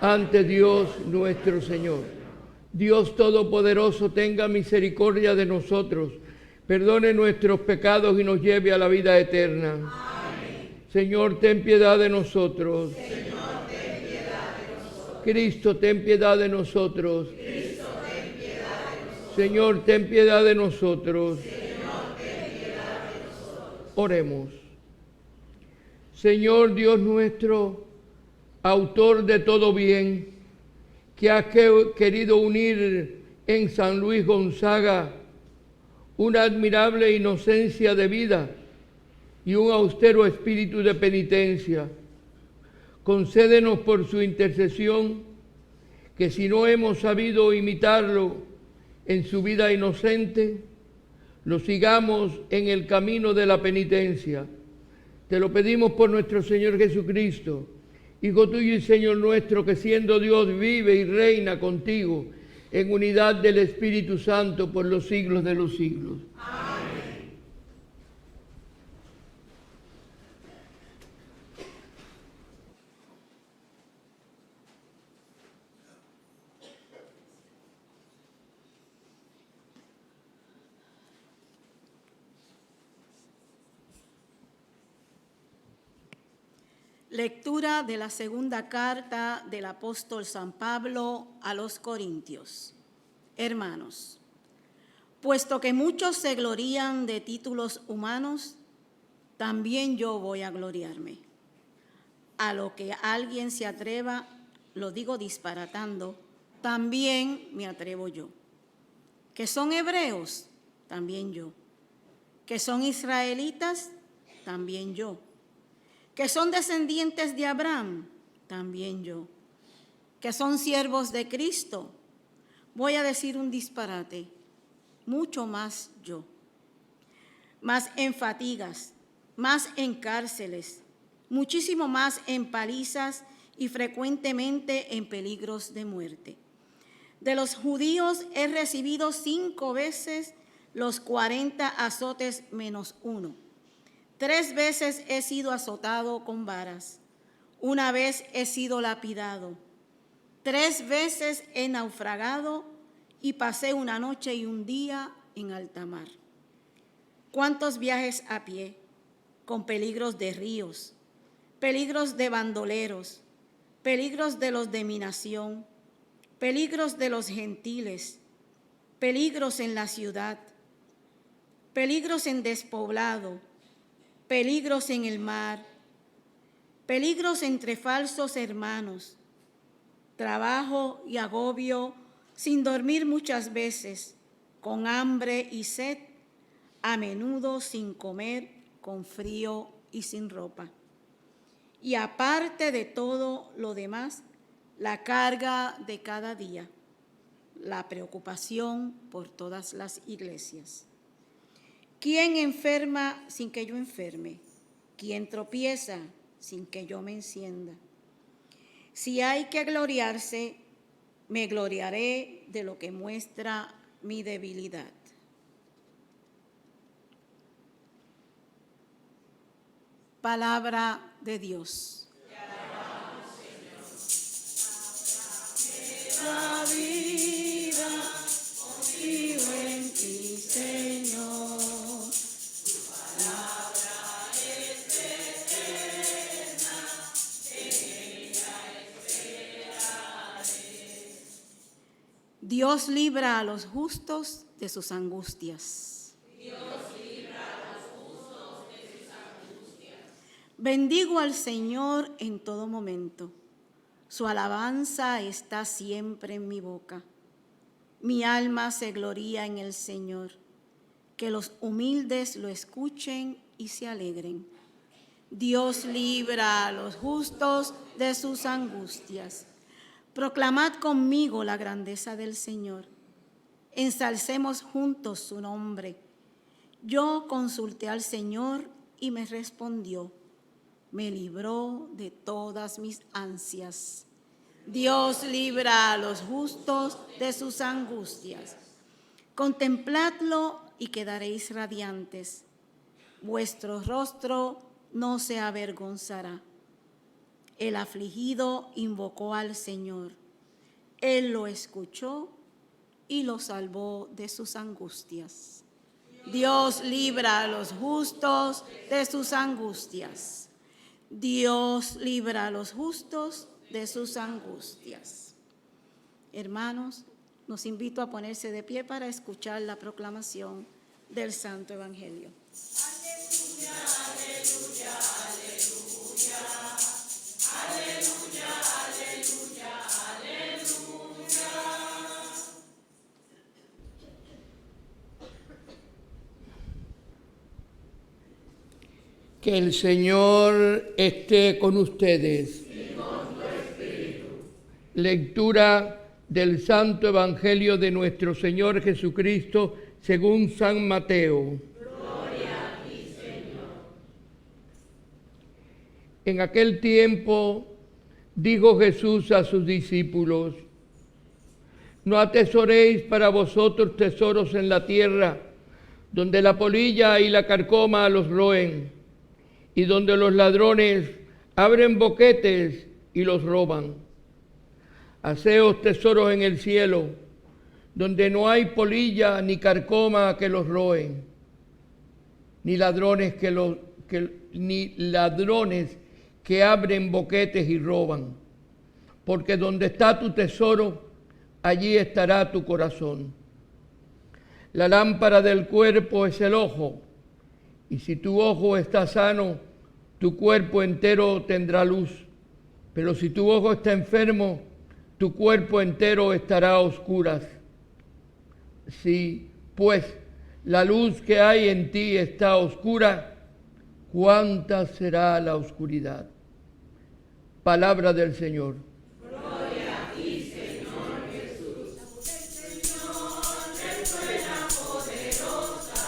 ante Dios nuestro Señor. Dios Todopoderoso tenga misericordia de nosotros, perdone nuestros pecados y nos lleve a la vida eterna. Amén. Señor, ten piedad de nosotros. Señor, ten piedad de nosotros. Cristo, ten piedad de nosotros. Cristo, ten piedad de nosotros. Señor, ten piedad de nosotros. Señor, ten piedad de nosotros. Oremos. Señor Dios nuestro, autor de todo bien, que has querido unir en San Luis Gonzaga una admirable inocencia de vida y un austero espíritu de penitencia, concédenos por su intercesión que, si no hemos sabido imitarlo en su vida inocente, lo sigamos en el camino de la penitencia. Te lo pedimos por nuestro Señor Jesucristo, Hijo tuyo y Señor nuestro, que siendo Dios vive y reina contigo en unidad del Espíritu Santo por los siglos de los siglos. Amén. Lectura de la segunda carta del apóstol San Pablo a los Corintios. Hermanos, puesto que muchos se glorían de títulos humanos, también yo voy a gloriarme. A lo que alguien se atreva, lo digo disparatando, también me atrevo yo. Que son hebreos, también yo. Que son israelitas, también yo. Que son descendientes de Abraham, también yo. Que son siervos de Cristo, voy a decir un disparate, mucho más yo. Más en fatigas, más en cárceles, muchísimo más en palizas y frecuentemente en peligros de muerte. De los judíos he recibido 5 veces los 40 azotes menos 1. 3 veces he sido azotado con varas, 1 vez he sido lapidado, 3 veces he naufragado y pasé 1 noche y 1 día en alta mar. ¿Cuántos viajes a pie, con peligros de ríos, peligros de bandoleros, peligros de los de mi nación, peligros de los gentiles, peligros en la ciudad, peligros en despoblado, peligros en el mar, peligros entre falsos hermanos, trabajo y agobio, sin dormir muchas veces, con hambre y sed, a menudo sin comer, con frío y sin ropa. Y aparte de todo lo demás, la carga de cada día, la preocupación por todas las iglesias. ¿Quién enferma sin que yo enferme? ¿Quién tropieza sin que yo me encienda? Si hay que gloriarse, me gloriaré de lo que muestra mi debilidad. Palabra de Dios. Te alabamos, Señor. La vida confío en ti, Señor. Tu palabra es eterna. Dios libra a los justos de sus angustias. Bendigo al Señor en todo momento. Su alabanza está siempre en mi boca. Mi alma se gloría en el Señor. Que los humildes lo escuchen y se alegren. Dios libra a los justos de sus angustias. Proclamad conmigo la grandeza del Señor. Ensalcemos juntos su nombre. Yo consulté al Señor y me respondió. Me libró de todas mis ansias. Dios libra a los justos de sus angustias. Contempladlo y quedaréis radiantes. Vuestro rostro no se avergonzará. El afligido invocó al Señor. Él lo escuchó y lo salvó de sus angustias. Dios libra a los justos de sus angustias. Dios libra a los justos de sus angustias. Hermanos, los invito a ponerse de pie para escuchar la proclamación del Santo Evangelio. Aleluya, aleluya, aleluya. Aleluya, aleluya, aleluya. Que el Señor esté con ustedes. Y con tu espíritu. Lectura del Santo Evangelio de nuestro Señor Jesucristo según San Mateo. Gloria a ti, Señor. En aquel tiempo dijo Jesús a sus discípulos: no atesoréis para vosotros tesoros en la tierra, donde la polilla y la carcoma los roen, y donde los ladrones abren boquetes y los roban. Haceos tesoros en el cielo, donde no hay polilla ni carcoma que los roen, ni ladrones que abren boquetes y roban. Porque donde está tu tesoro, allí estará tu corazón. La lámpara del cuerpo es el ojo. Y si tu ojo está sano, tu cuerpo entero tendrá luz. Pero si tu ojo está enfermo, tu cuerpo entero estará a oscuras. Si, pues, la luz que hay en ti está oscura, ¿cuánta será la oscuridad? Palabra del Señor. Gloria a ti, Señor Jesús. El Señor es buena, poderosa,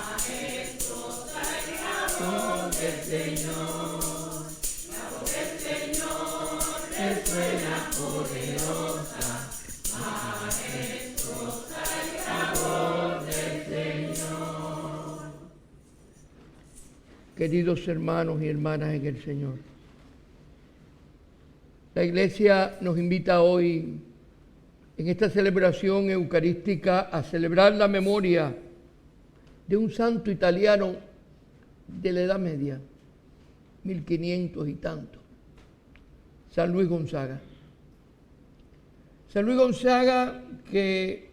majestuosa es la voz del Señor. La voz del Señor es buena, poderosa, majestuosa es la voz del Señor. Queridos hermanos y hermanas en el Señor, la Iglesia nos invita hoy, en esta celebración eucarística, a celebrar la memoria de un santo italiano de la Edad Media, 1500 y tanto, San Luis Gonzaga. San Luis Gonzaga, que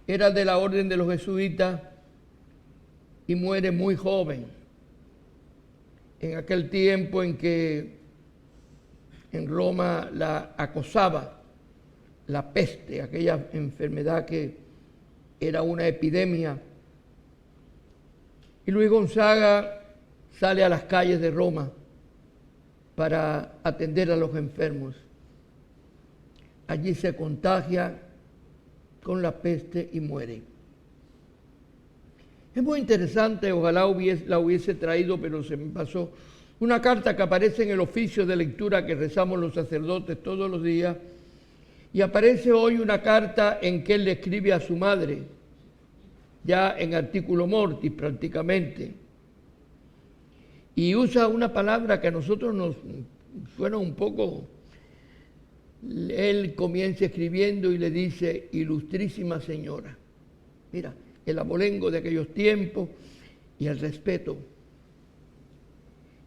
era de la orden de los jesuitas y muere muy joven, en aquel tiempo en que en Roma la acosaba la peste, aquella enfermedad que era una epidemia. Y Luis Gonzaga sale a las calles de Roma para atender a los enfermos. Allí se contagia con la peste y muere. Es muy interesante, ojalá la hubiese traído, pero se me pasó, una carta que aparece en el oficio de lectura que rezamos los sacerdotes todos los días, y aparece hoy una carta en que él le escribe a su madre, ya en artículo mortis prácticamente, y usa una palabra que a nosotros nos suena un poco. Él comienza escribiendo y le dice: ilustrísima señora. Mira, el abolengo de aquellos tiempos y el respeto.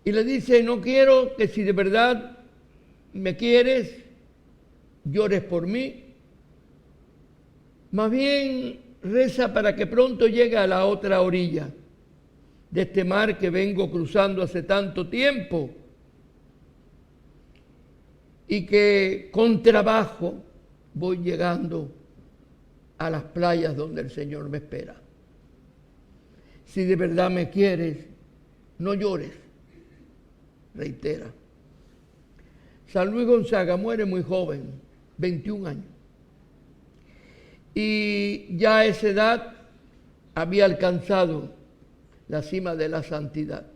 Y le dice: no quiero que, si de verdad me quieres, llores por mí Más bien reza para que pronto llegue a la otra orilla de este mar que vengo cruzando hace tanto tiempo y que con trabajo voy llegando a las playas donde el Señor me espera. Si de verdad me quieres, no llores, reitera. San Luis Gonzaga muere muy joven, 21 años. Y ya a esa edad había alcanzado la cima de la santidad.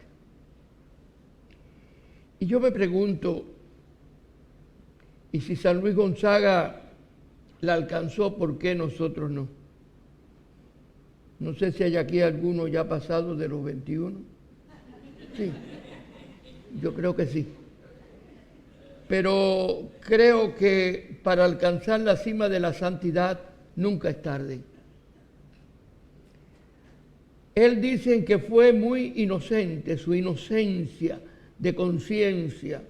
Y yo me pregunto, ¿y si San Luis Gonzaga la alcanzó, por qué nosotros no? No sé si hay aquí alguno ya pasado de los 21. Sí, yo creo que sí. Pero creo que para alcanzar la cima de la santidad nunca es tarde. Él dice que fue muy inocente, su inocencia de conciencia,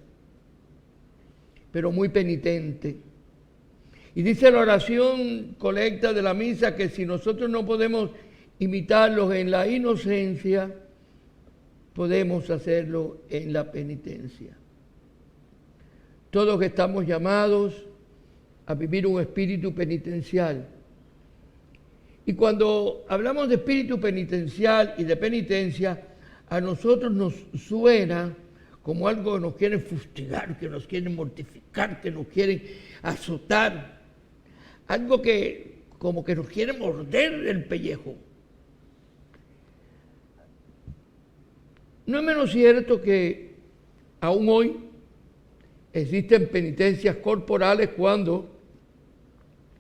pero muy penitente. Y dice la oración colecta de la misa que si nosotros no podemos imitarlos en la inocencia, podemos hacerlo en la penitencia. Todos estamos llamados a vivir un espíritu penitencial. Y cuando hablamos de espíritu penitencial y de penitencia, a nosotros nos suena como algo que nos quieren fustigar, que nos quieren mortificar, que nos quieren azotar. Algo que como que nos quiere morder el pellejo. No es menos cierto que aún hoy existen penitencias corporales cuando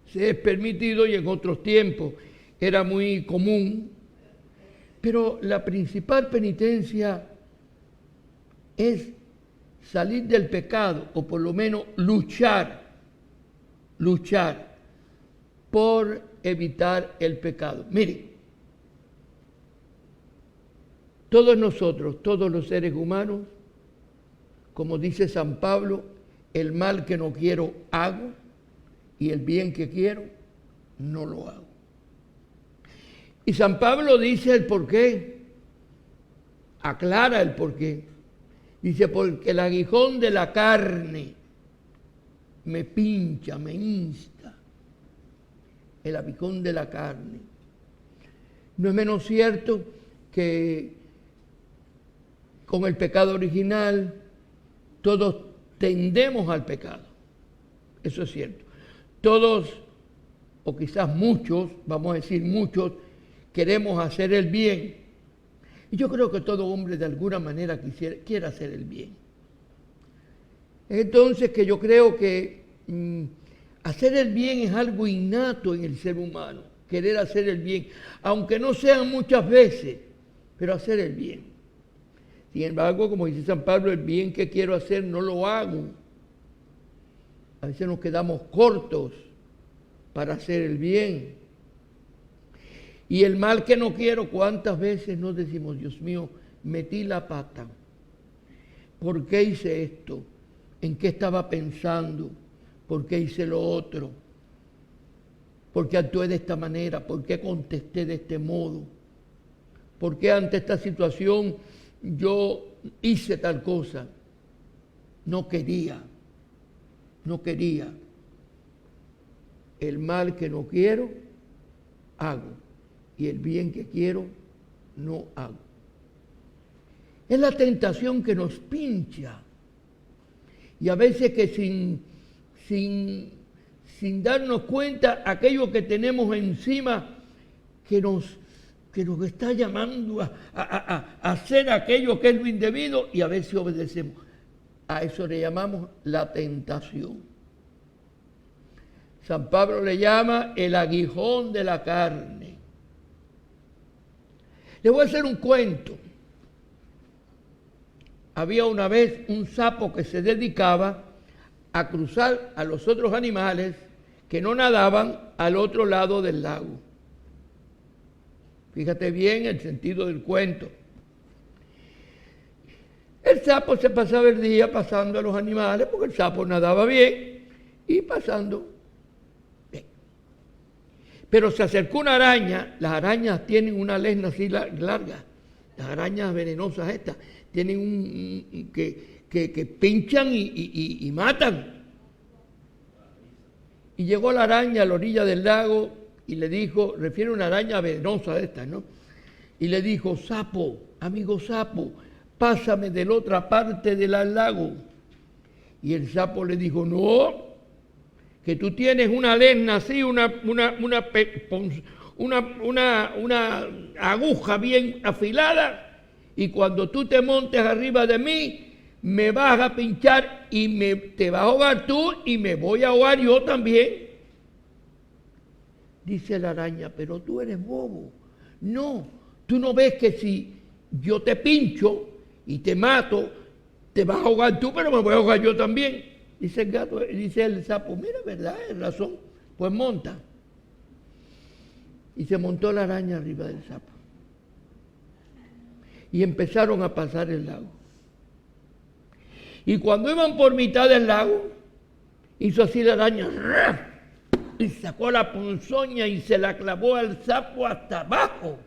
se es permitido y en otros tiempos era muy común, pero la principal penitencia es salir del pecado o por lo menos luchar por evitar el pecado. Mire, todos nosotros, todos los seres humanos, como dice San Pablo, el mal que no quiero hago y el bien que quiero no lo hago. Y San Pablo dice el porqué, aclara el porqué. Dice, porque el aguijón de la carne me pincha, me insta. El aguijón de la carne. No es menos cierto que con el pecado original todos tendemos al pecado. Eso es cierto. Todos, o quizás muchos, vamos a decir muchos, queremos hacer el bien. Y yo creo que todo hombre de alguna manera quiere hacer el bien. Entonces que yo creo que hacer el bien es algo innato en el ser humano, querer hacer el bien, aunque no sean muchas veces, pero hacer el bien. Sin embargo, como dice San Pablo, el bien que quiero hacer no lo hago. A veces nos quedamos cortos para hacer el bien. Y el mal que no quiero, ¿cuántas veces nos decimos, Dios mío, metí la pata? ¿Por qué hice esto? ¿En qué estaba pensando? ¿Por qué hice lo otro? ¿Por qué actué de esta manera? ¿Por qué contesté de este modo? ¿Por qué ante esta situación yo hice tal cosa? No quería. El mal que no quiero, hago. Y el bien que quiero, no hago. Es la tentación que nos pincha. Y a veces que sin darnos cuenta, aquello que tenemos encima que nos está llamando a hacer aquello que es lo indebido y a veces obedecemos. A eso le llamamos la tentación. San Pablo le llama el aguijón de la carne. Les voy a hacer un cuento. Había una vez un sapo que se dedicaba a cruzar a los otros animales que no nadaban al otro lado del lago. Fíjate bien el sentido del cuento. El sapo se pasaba el día pasando a los animales, porque el sapo nadaba bien y pasando bien. Pero se acercó una araña. Las arañas tienen una lesna así larga. Las arañas venenosas estas tienen que pinchan y matan. Y llegó la araña a la orilla del lago y le dijo, refiere a una araña venenosa de estas, ¿no? Y le dijo, sapo, amigo sapo, pásame de la otra parte del lago. Y el sapo le dijo, no, que tú tienes una lesna así, una aguja bien afilada, y cuando tú te montes arriba de mí, me vas a pinchar y te vas a ahogar tú y me voy a ahogar yo también. Dice la araña, pero tú eres bobo. No, tú no ves que si yo te pincho y te mato, te vas a ahogar tú, pero me voy a ahogar yo también. Dice el gato, dice el sapo, mira, verdad, es razón, pues monta. Y se montó la araña arriba del sapo. Y empezaron a pasar el lago. Y cuando iban por mitad del lago, hizo así la araña, y sacó la ponzoña y se la clavó al sapo hasta abajo.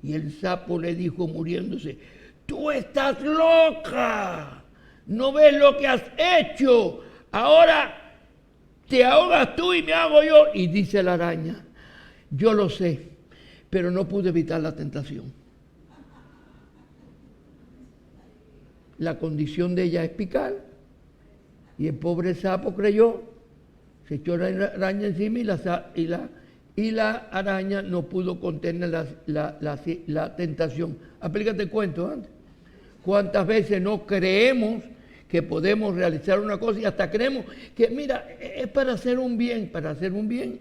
Y el sapo le dijo muriéndose, tú estás loca, no ves lo que has hecho, ahora te ahogas tú y me hago yo. Y dice la araña, yo lo sé, pero no pude evitar la tentación. La condición de ella es picar, y el pobre sapo creyó, se echó la araña encima y la araña no pudo contener la tentación. Aplícate el cuento antes. ¿Cuántas veces no creemos que podemos realizar una cosa y hasta creemos que, mira, es para hacer un bien,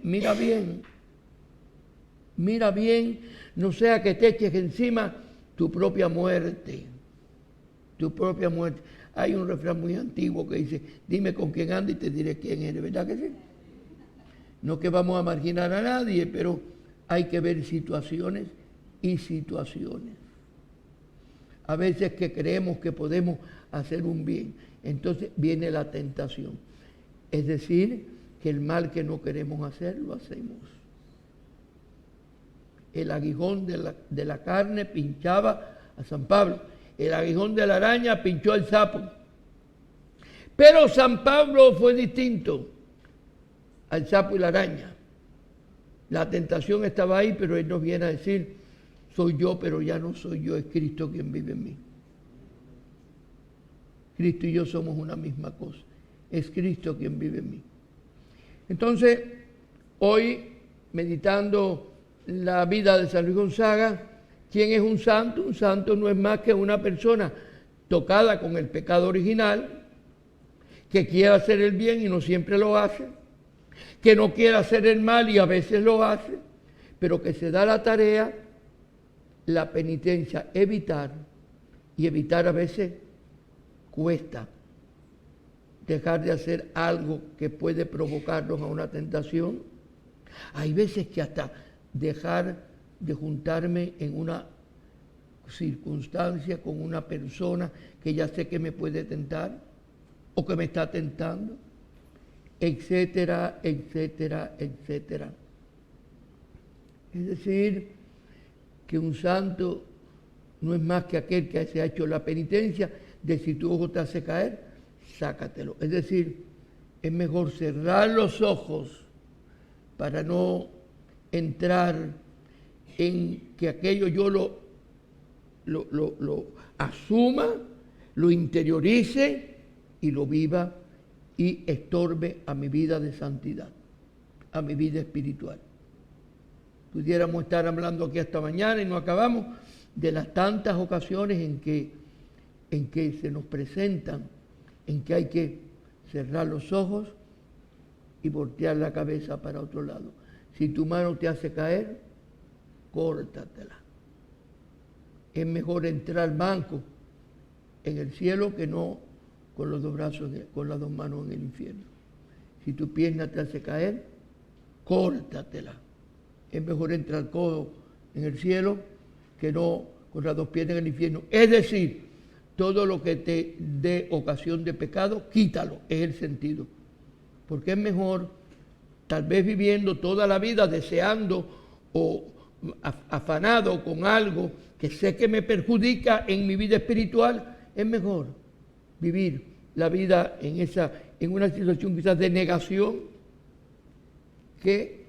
mira bien, no sea que te eches encima tu propia muerte. Hay un refrán muy antiguo que dice, dime con quién andas y te diré quién eres, ¿verdad que sí? No que vamos a marginar a nadie, pero hay que ver situaciones y situaciones. A veces que creemos que podemos hacer un bien, entonces viene la tentación. Es decir, que el mal que no queremos hacer, lo hacemos. El aguijón de la carne pinchaba a San Pablo. El aguijón de la araña pinchó al sapo. Pero San Pablo fue distinto al sapo y la araña. La tentación estaba ahí, pero él nos viene a decir, soy yo, pero ya no soy yo, es Cristo quien vive en mí. Cristo y yo somos una misma cosa. Es Cristo quien vive en mí. Entonces, hoy, meditando la vida de San Luis Gonzaga, ¿quién es un santo? Un santo no es más que una persona tocada con el pecado original, que quiere hacer el bien y no siempre lo hace, que no quiere hacer el mal y a veces lo hace, pero que se da la tarea, la penitencia, evitar, y evitar a veces cuesta. Dejar de hacer algo que puede provocarnos a una tentación. Hay veces que hasta dejar de juntarme en una circunstancia con una persona que ya sé que me puede tentar o que me está tentando, etcétera, etcétera, etcétera. Es decir, que un santo no es más que aquel que se ha hecho la penitencia de si tu ojo te hace caer, sácatelo. Es decir, es mejor cerrar los ojos para no entrar en que aquello yo lo asuma, lo interiorice y lo viva y estorbe a mi vida de santidad, a mi vida espiritual. Pudiéramos estar hablando aquí hasta mañana y no acabamos de las tantas ocasiones en que se nos presentan, en que hay que cerrar los ojos y voltear la cabeza para otro lado. Si tu mano te hace caer, córtatela. Es mejor entrar manco en el cielo que no con los dos brazos, con las dos manos en el infierno. Si tu pierna te hace caer, córtatela. Es mejor entrar codo en el cielo que no con las dos piernas en el infierno. Es decir, todo lo que te dé ocasión de pecado, quítalo, es el sentido. Porque es mejor tal vez viviendo toda la vida deseando o afanado con algo que sé que me perjudica en mi vida espiritual, es mejor vivir la vida en una situación quizás de negación que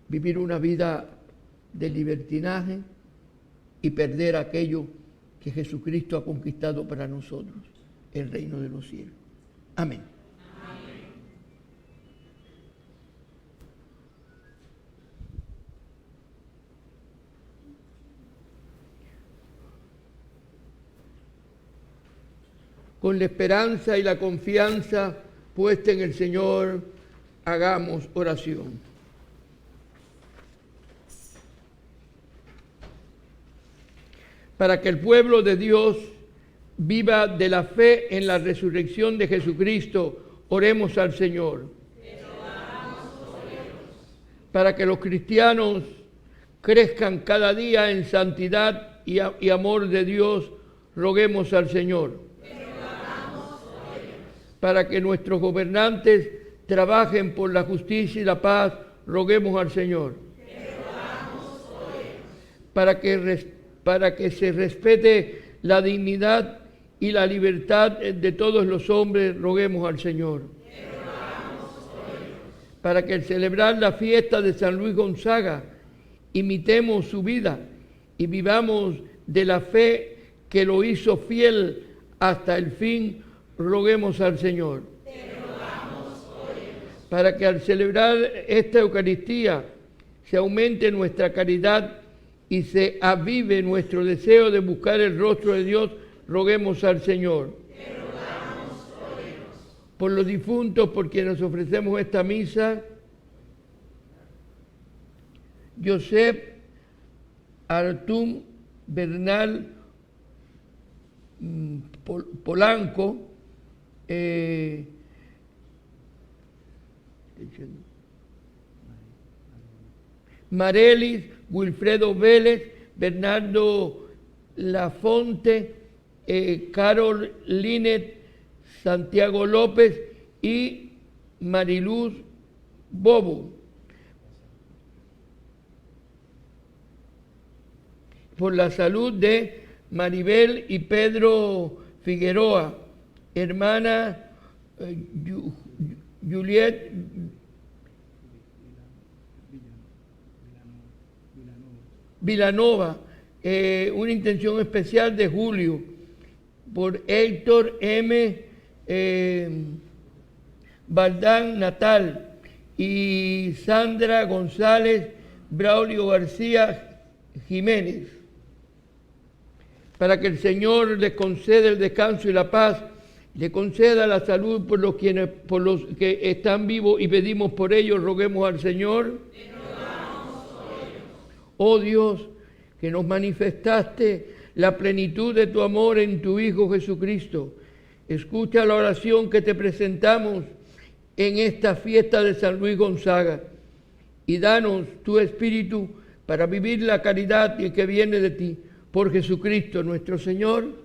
vivir una vida de libertinaje y perder aquello que Jesucristo ha conquistado para nosotros, el reino de los cielos. Amén. Con la esperanza y la confianza puesta en el Señor, hagamos oración. Para que el pueblo de Dios viva de la fe en la resurrección de Jesucristo, oremos al Señor. Para que los cristianos crezcan cada día en santidad y amor de Dios, roguemos al Señor. Para que nuestros gobernantes trabajen por la justicia y la paz, roguemos al Señor. Para que se respete la dignidad y la libertad de todos los hombres, roguemos al Señor. Para que al celebrar la fiesta de San Luis Gonzaga, imitemos su vida y vivamos de la fe que lo hizo fiel hasta el fin, roguemos al Señor. Para que al celebrar esta Eucaristía se aumente nuestra caridad y se avive nuestro deseo de buscar el rostro de Dios, roguemos al Señor. Por los difuntos por quienes ofrecemos esta misa, Josep Artún Bernal Polanco, Marelis, Wilfredo Vélez, Bernardo Lafonte, Carol Linet, Santiago López y Mariluz Bobo. Por la salud de Maribel y Pedro Figueroa, hermana Juliet Vilanova, una intención especial de Julio, por Héctor M. Valdán Natal y Sandra González Braulio García Jiménez, para que el Señor les conceda el descanso y la paz, le conceda la salud por los que están vivos y pedimos por ellos, roguemos al Señor. Oh Dios, que nos manifestaste la plenitud de tu amor en tu Hijo Jesucristo, escucha la oración que te presentamos en esta fiesta de San Luis Gonzaga y danos tu Espíritu para vivir la caridad que viene de ti. Por Jesucristo nuestro Señor. Amén.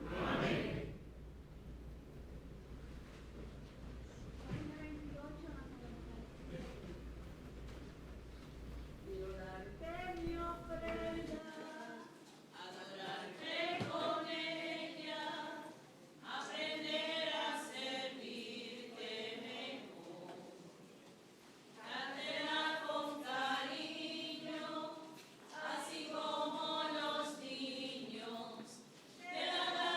Así como los niños, te la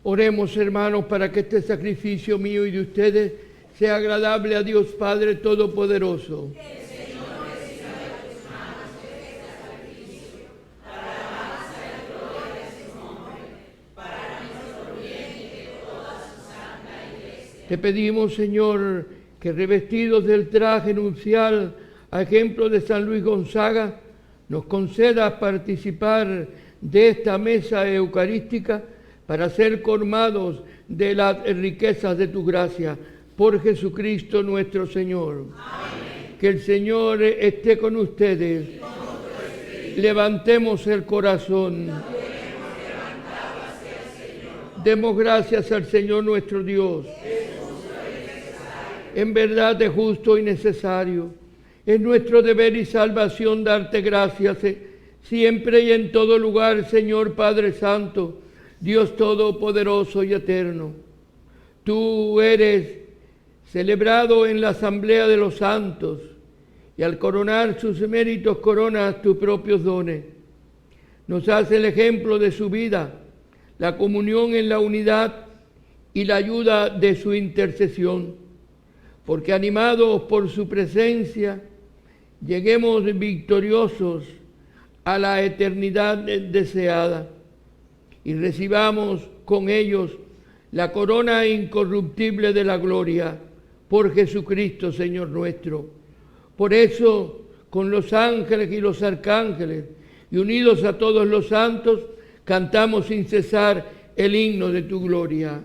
Oremos, hermanos, para que este sacrificio mío y de ustedes sea agradable a Dios Padre Todopoderoso. Te pedimos, Señor, que revestidos del traje nupcial, a ejemplo de San Luis Gonzaga, nos concedas participar de esta mesa eucarística para ser colmados de las riquezas de tu gracia. Por Jesucristo nuestro Señor. Amén. Que el Señor esté con ustedes. Levantemos el corazón. Demos gracias al Señor nuestro Dios. En verdad es justo y necesario. Es nuestro deber y salvación darte gracias siempre y en todo lugar, Señor Padre Santo, Dios Todopoderoso y Eterno. Tú eres celebrado en la asamblea de los santos y al coronar sus méritos coronas tus propios dones. Nos hace el ejemplo de su vida, la comunión en la unidad y la ayuda de su intercesión, porque animados por su presencia, lleguemos victoriosos a la eternidad deseada y recibamos con ellos la corona incorruptible de la gloria, por Jesucristo, Señor nuestro. Por eso, con los ángeles y los arcángeles, y unidos a todos los santos, cantamos sin cesar el himno de tu gloria.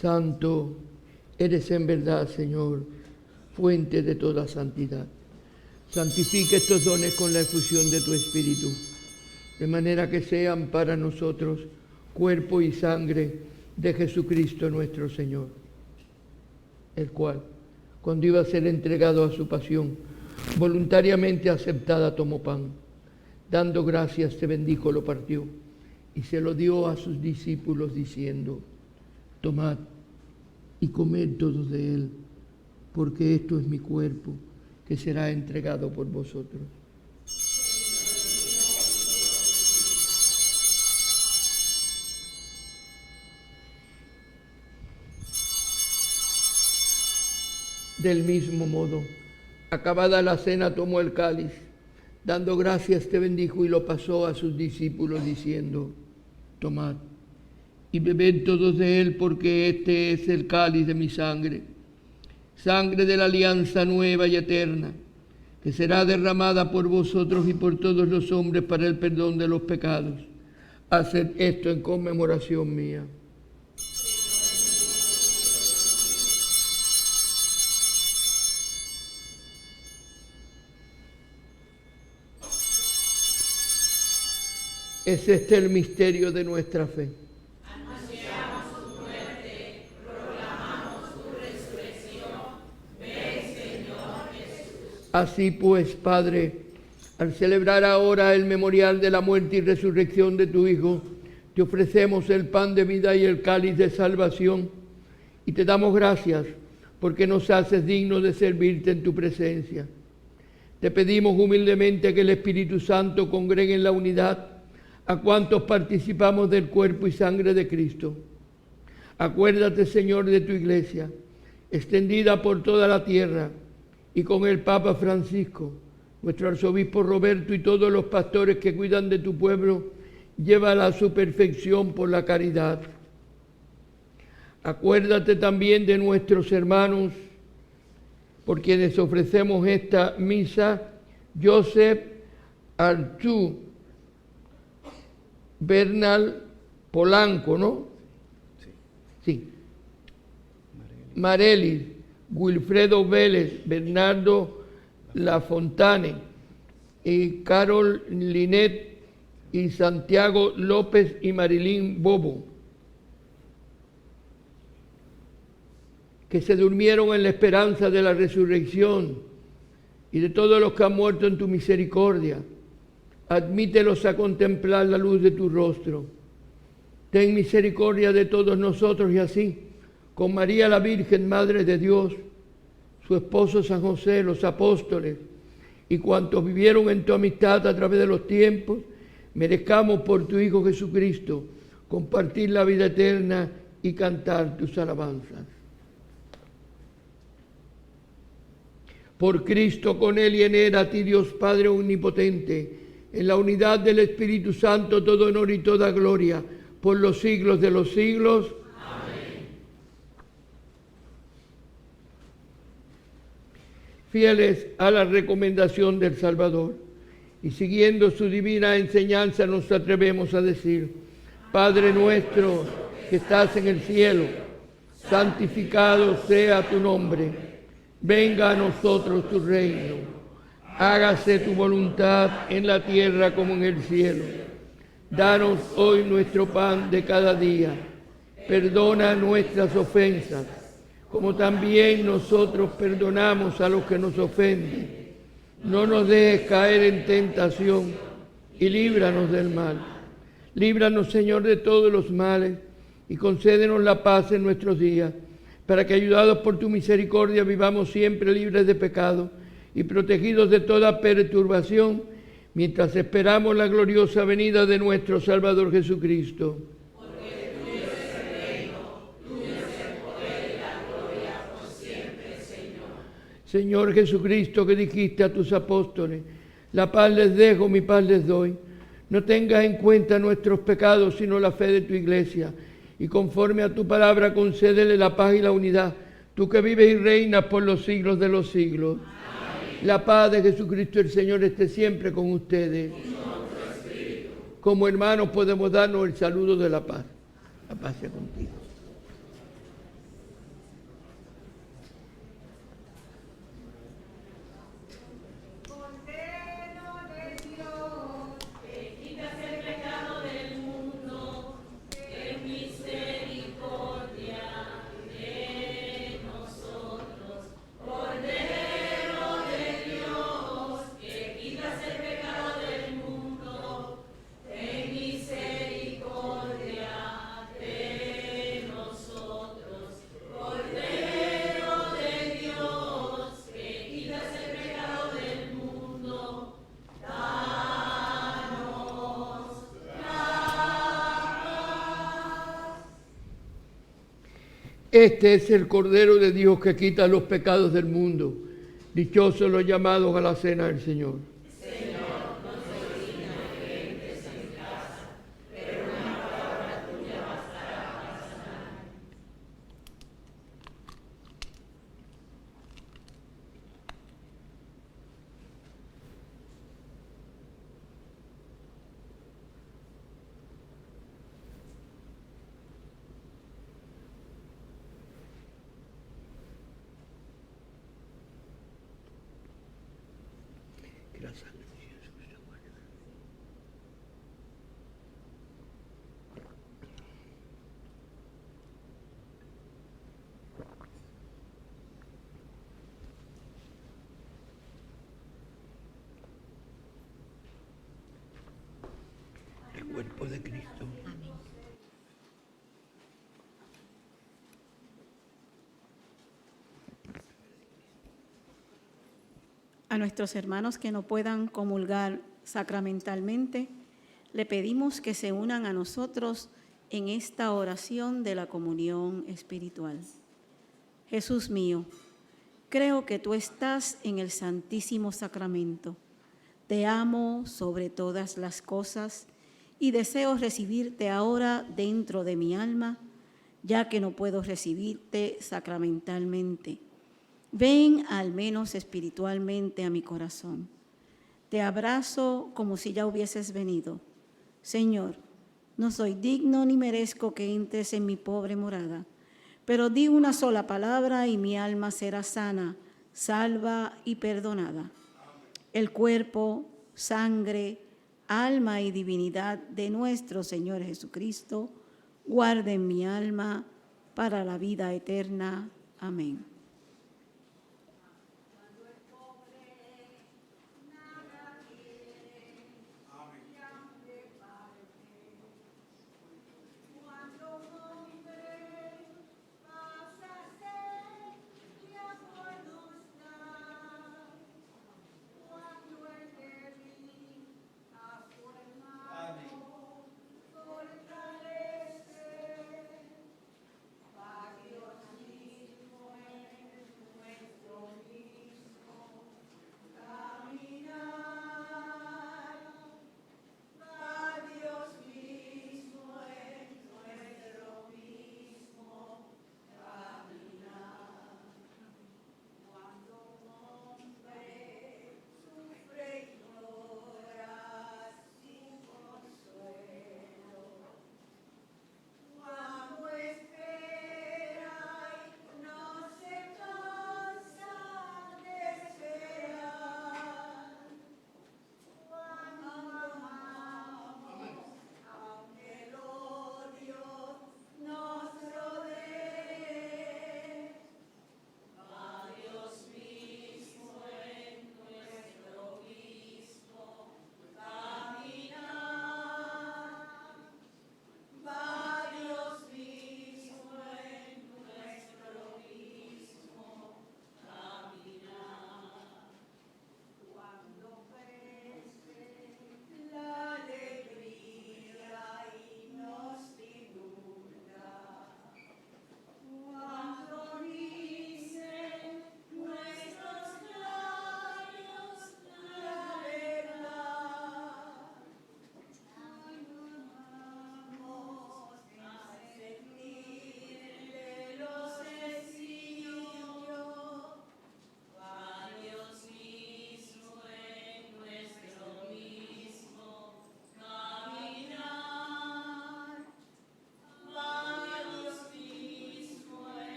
Santo, eres en verdad, Señor, fuente de toda santidad. Santifica estos dones con la efusión de tu Espíritu, de manera que sean para nosotros cuerpo y sangre de Jesucristo nuestro Señor, el cual, cuando iba a ser entregado a su pasión, voluntariamente aceptada, tomó pan, dando gracias, te bendijo, lo partió y se lo dio a sus discípulos diciendo: tomad y comed todos de él, porque esto es mi cuerpo, que será entregado por vosotros. Del mismo modo, acabada la cena, tomó el cáliz, dando gracias, te bendijo y lo pasó a sus discípulos diciendo: tomad y bebed todos de él, porque este es el cáliz de mi sangre, sangre de la alianza nueva y eterna, que será derramada por vosotros y por todos los hombres para el perdón de los pecados. Haced esto en conmemoración mía. Es este el misterio de nuestra fe. Así pues, Padre, al celebrar ahora el memorial de la muerte y resurrección de tu Hijo, te ofrecemos el pan de vida y el cáliz de salvación, y te damos gracias porque nos haces dignos de servirte en tu presencia. Te pedimos humildemente que el Espíritu Santo congregue en la unidad a cuantos participamos del cuerpo y sangre de Cristo. Acuérdate, Señor, de tu Iglesia, extendida por toda la tierra, y con el Papa Francisco, nuestro arzobispo Roberto y todos los pastores que cuidan de tu pueblo, llévala a su perfección por la caridad. Acuérdate también de nuestros hermanos, por quienes ofrecemos esta misa: Joseph, Artú, Bernal, Polanco, ¿no? Sí. Marelis, Wilfredo Vélez, Bernardo Lafontane, y Carol Linet, y Santiago López y Marilín Bobo. que se durmieron en la esperanza de la resurrección, y de todos los que han muerto en tu misericordia, admítelos a contemplar la luz de tu rostro. Ten misericordia de todos nosotros y así, con María la Virgen, Madre de Dios, su esposo San José, los apóstoles y cuantos vivieron en tu amistad a través de los tiempos, merezcamos por tu Hijo Jesucristo compartir la vida eterna y cantar tus alabanzas. Por Cristo, con Él y en Él, a ti Dios Padre omnipotente, en la unidad del Espíritu Santo, todo honor y toda gloria, por los siglos de los siglos. Amén. Fieles a la recomendación del Salvador y siguiendo su divina enseñanza, nos atrevemos a decir: Padre nuestro que estás en el cielo, santificado sea tu nombre. Venga a nosotros tu reino. Hágase tu voluntad en la tierra como en el cielo. Danos hoy nuestro pan de cada día. Perdona nuestras ofensas, como también nosotros perdonamos a los que nos ofenden. No nos dejes caer en tentación y líbranos del mal. Líbranos, Señor, de todos los males y concédenos la paz en nuestros días, para que, ayudados por tu misericordia, vivamos siempre libres de pecado y protegidos de toda perturbación, mientras esperamos la gloriosa venida de nuestro Salvador Jesucristo. Porque tuyo es el reino, tuyo es el poder y la gloria por siempre, Señor. Señor Jesucristo, que dijiste a tus apóstoles: la paz les dejo, mi paz les doy. No tengas en cuenta nuestros pecados, sino la fe de tu Iglesia. Y conforme a tu palabra, concédele la paz y la unidad, tú que vives y reinas por los siglos de los siglos. Amén. La paz de Jesucristo el Señor esté siempre con ustedes. Como hermanos podemos darnos el saludo de la paz. La paz sea contigo. Este es el Cordero de Dios que quita los pecados del mundo. Dichosos los llamados a la cena del Señor. Señor, no soy digno de que entres en mi casa, pero una palabra tuya bastará para sanarme. El cuerpo de Cristo. A nuestros hermanos que no puedan comulgar sacramentalmente, le pedimos que se unan a nosotros en esta oración de la comunión espiritual. Jesús mío, creo que tú estás en el Santísimo Sacramento. Te amo sobre todas las cosas y deseo recibirte ahora dentro de mi alma, ya que no puedo recibirte sacramentalmente. Ven al menos espiritualmente a mi corazón. Te abrazo como si ya hubieses venido. Señor, no soy digno ni merezco que entres en mi pobre morada, pero di una sola palabra y mi alma será sana, salva y perdonada. El cuerpo, sangre, alma y divinidad de nuestro Señor Jesucristo guarden mi alma para la vida eterna. Amén.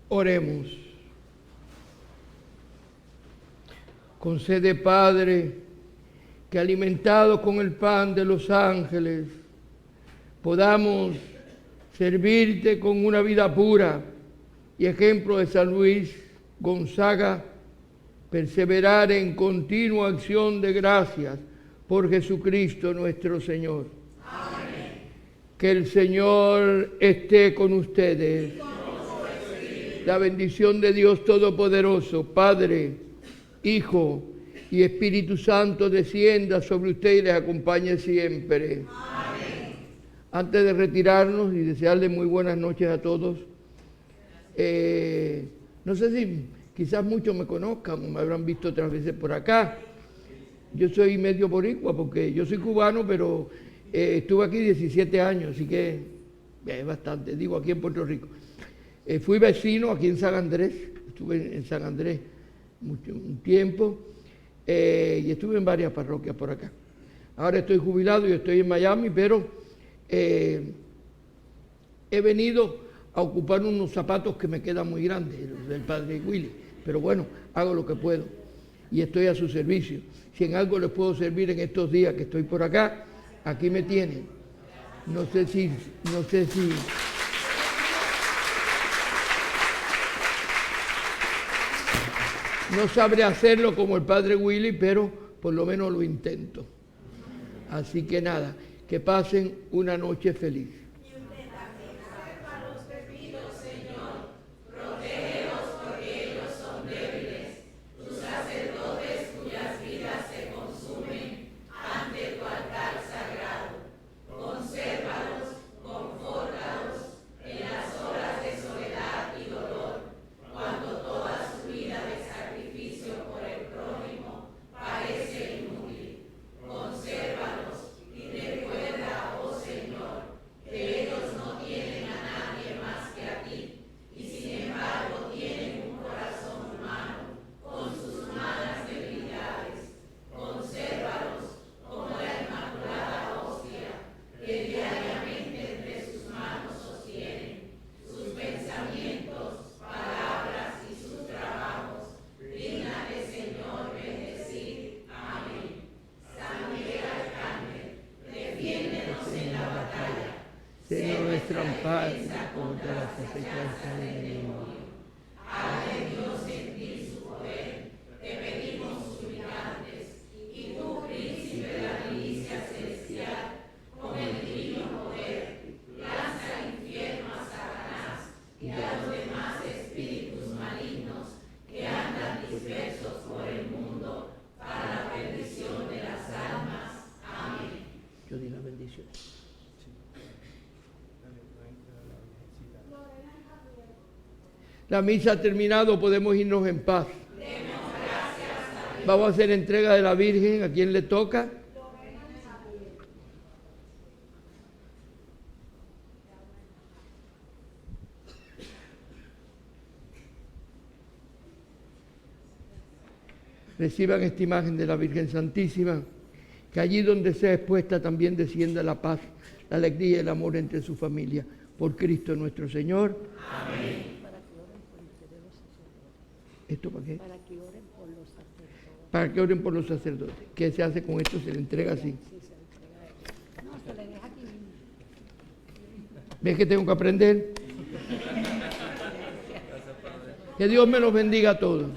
Oremos. Concede, Padre, que alimentados con el pan de los ángeles, podamos servirte con una vida pura y ejemplo de San Luis Gonzaga, perseverar en continua acción de gracias por Jesucristo nuestro Señor. Amén. Que el Señor esté con ustedes. La bendición de Dios Todopoderoso, Padre, Hijo y Espíritu Santo descienda sobre ustedes y les acompañe siempre. Amén. Antes de retirarnos y desearles muy buenas noches a todos, no sé si quizás muchos me conozcan o me habrán visto otras veces por acá. Yo soy medio boricua porque yo soy cubano, pero estuve aquí 17 años, así que es bastante, digo, aquí en Puerto Rico. Fui vecino aquí en San Andrés, estuve en San Andrés un tiempo y estuve en varias parroquias por acá. Ahora estoy jubilado y estoy en Miami, pero he venido a ocupar unos zapatos que me quedan muy grandes, los del padre Willy, pero bueno, hago lo que puedo y estoy a su servicio. Si en algo les puedo servir en estos días que estoy por acá, aquí me tienen. No sé si no sabré hacerlo como el padre Willy, pero por lo menos lo intento. Así que nada, que pasen una noche feliz. Señor nuestro amparo contra las acechanzas del enemigo. Haz de Dios sentir su poder, te pedimos suplicantes, y tú, príncipe de la milicia celestial, con el divino poder, lanza al infierno a Satanás y a los demás espíritus malignos que andan dispersos por el mundo para la perdición de las almas. Amén. Yo di la bendición. La misa ha terminado, podemos irnos en paz. Vamos a hacer entrega de la Virgen, ¿a quién le toca? Reciban esta imagen de la Virgen Santísima, que allí donde sea expuesta también descienda la paz, la alegría y el amor entre su familia. Por Cristo nuestro Señor. Amén. ¿Esto para qué? Para que oren por los sacerdotes. Para que oren por los sacerdotes. ¿Qué se hace con esto? Se le entrega así. Sí, se le entrega. No, se le deja aquí mismo. ¿Ves que tengo que aprender? Que Dios me los bendiga a todos.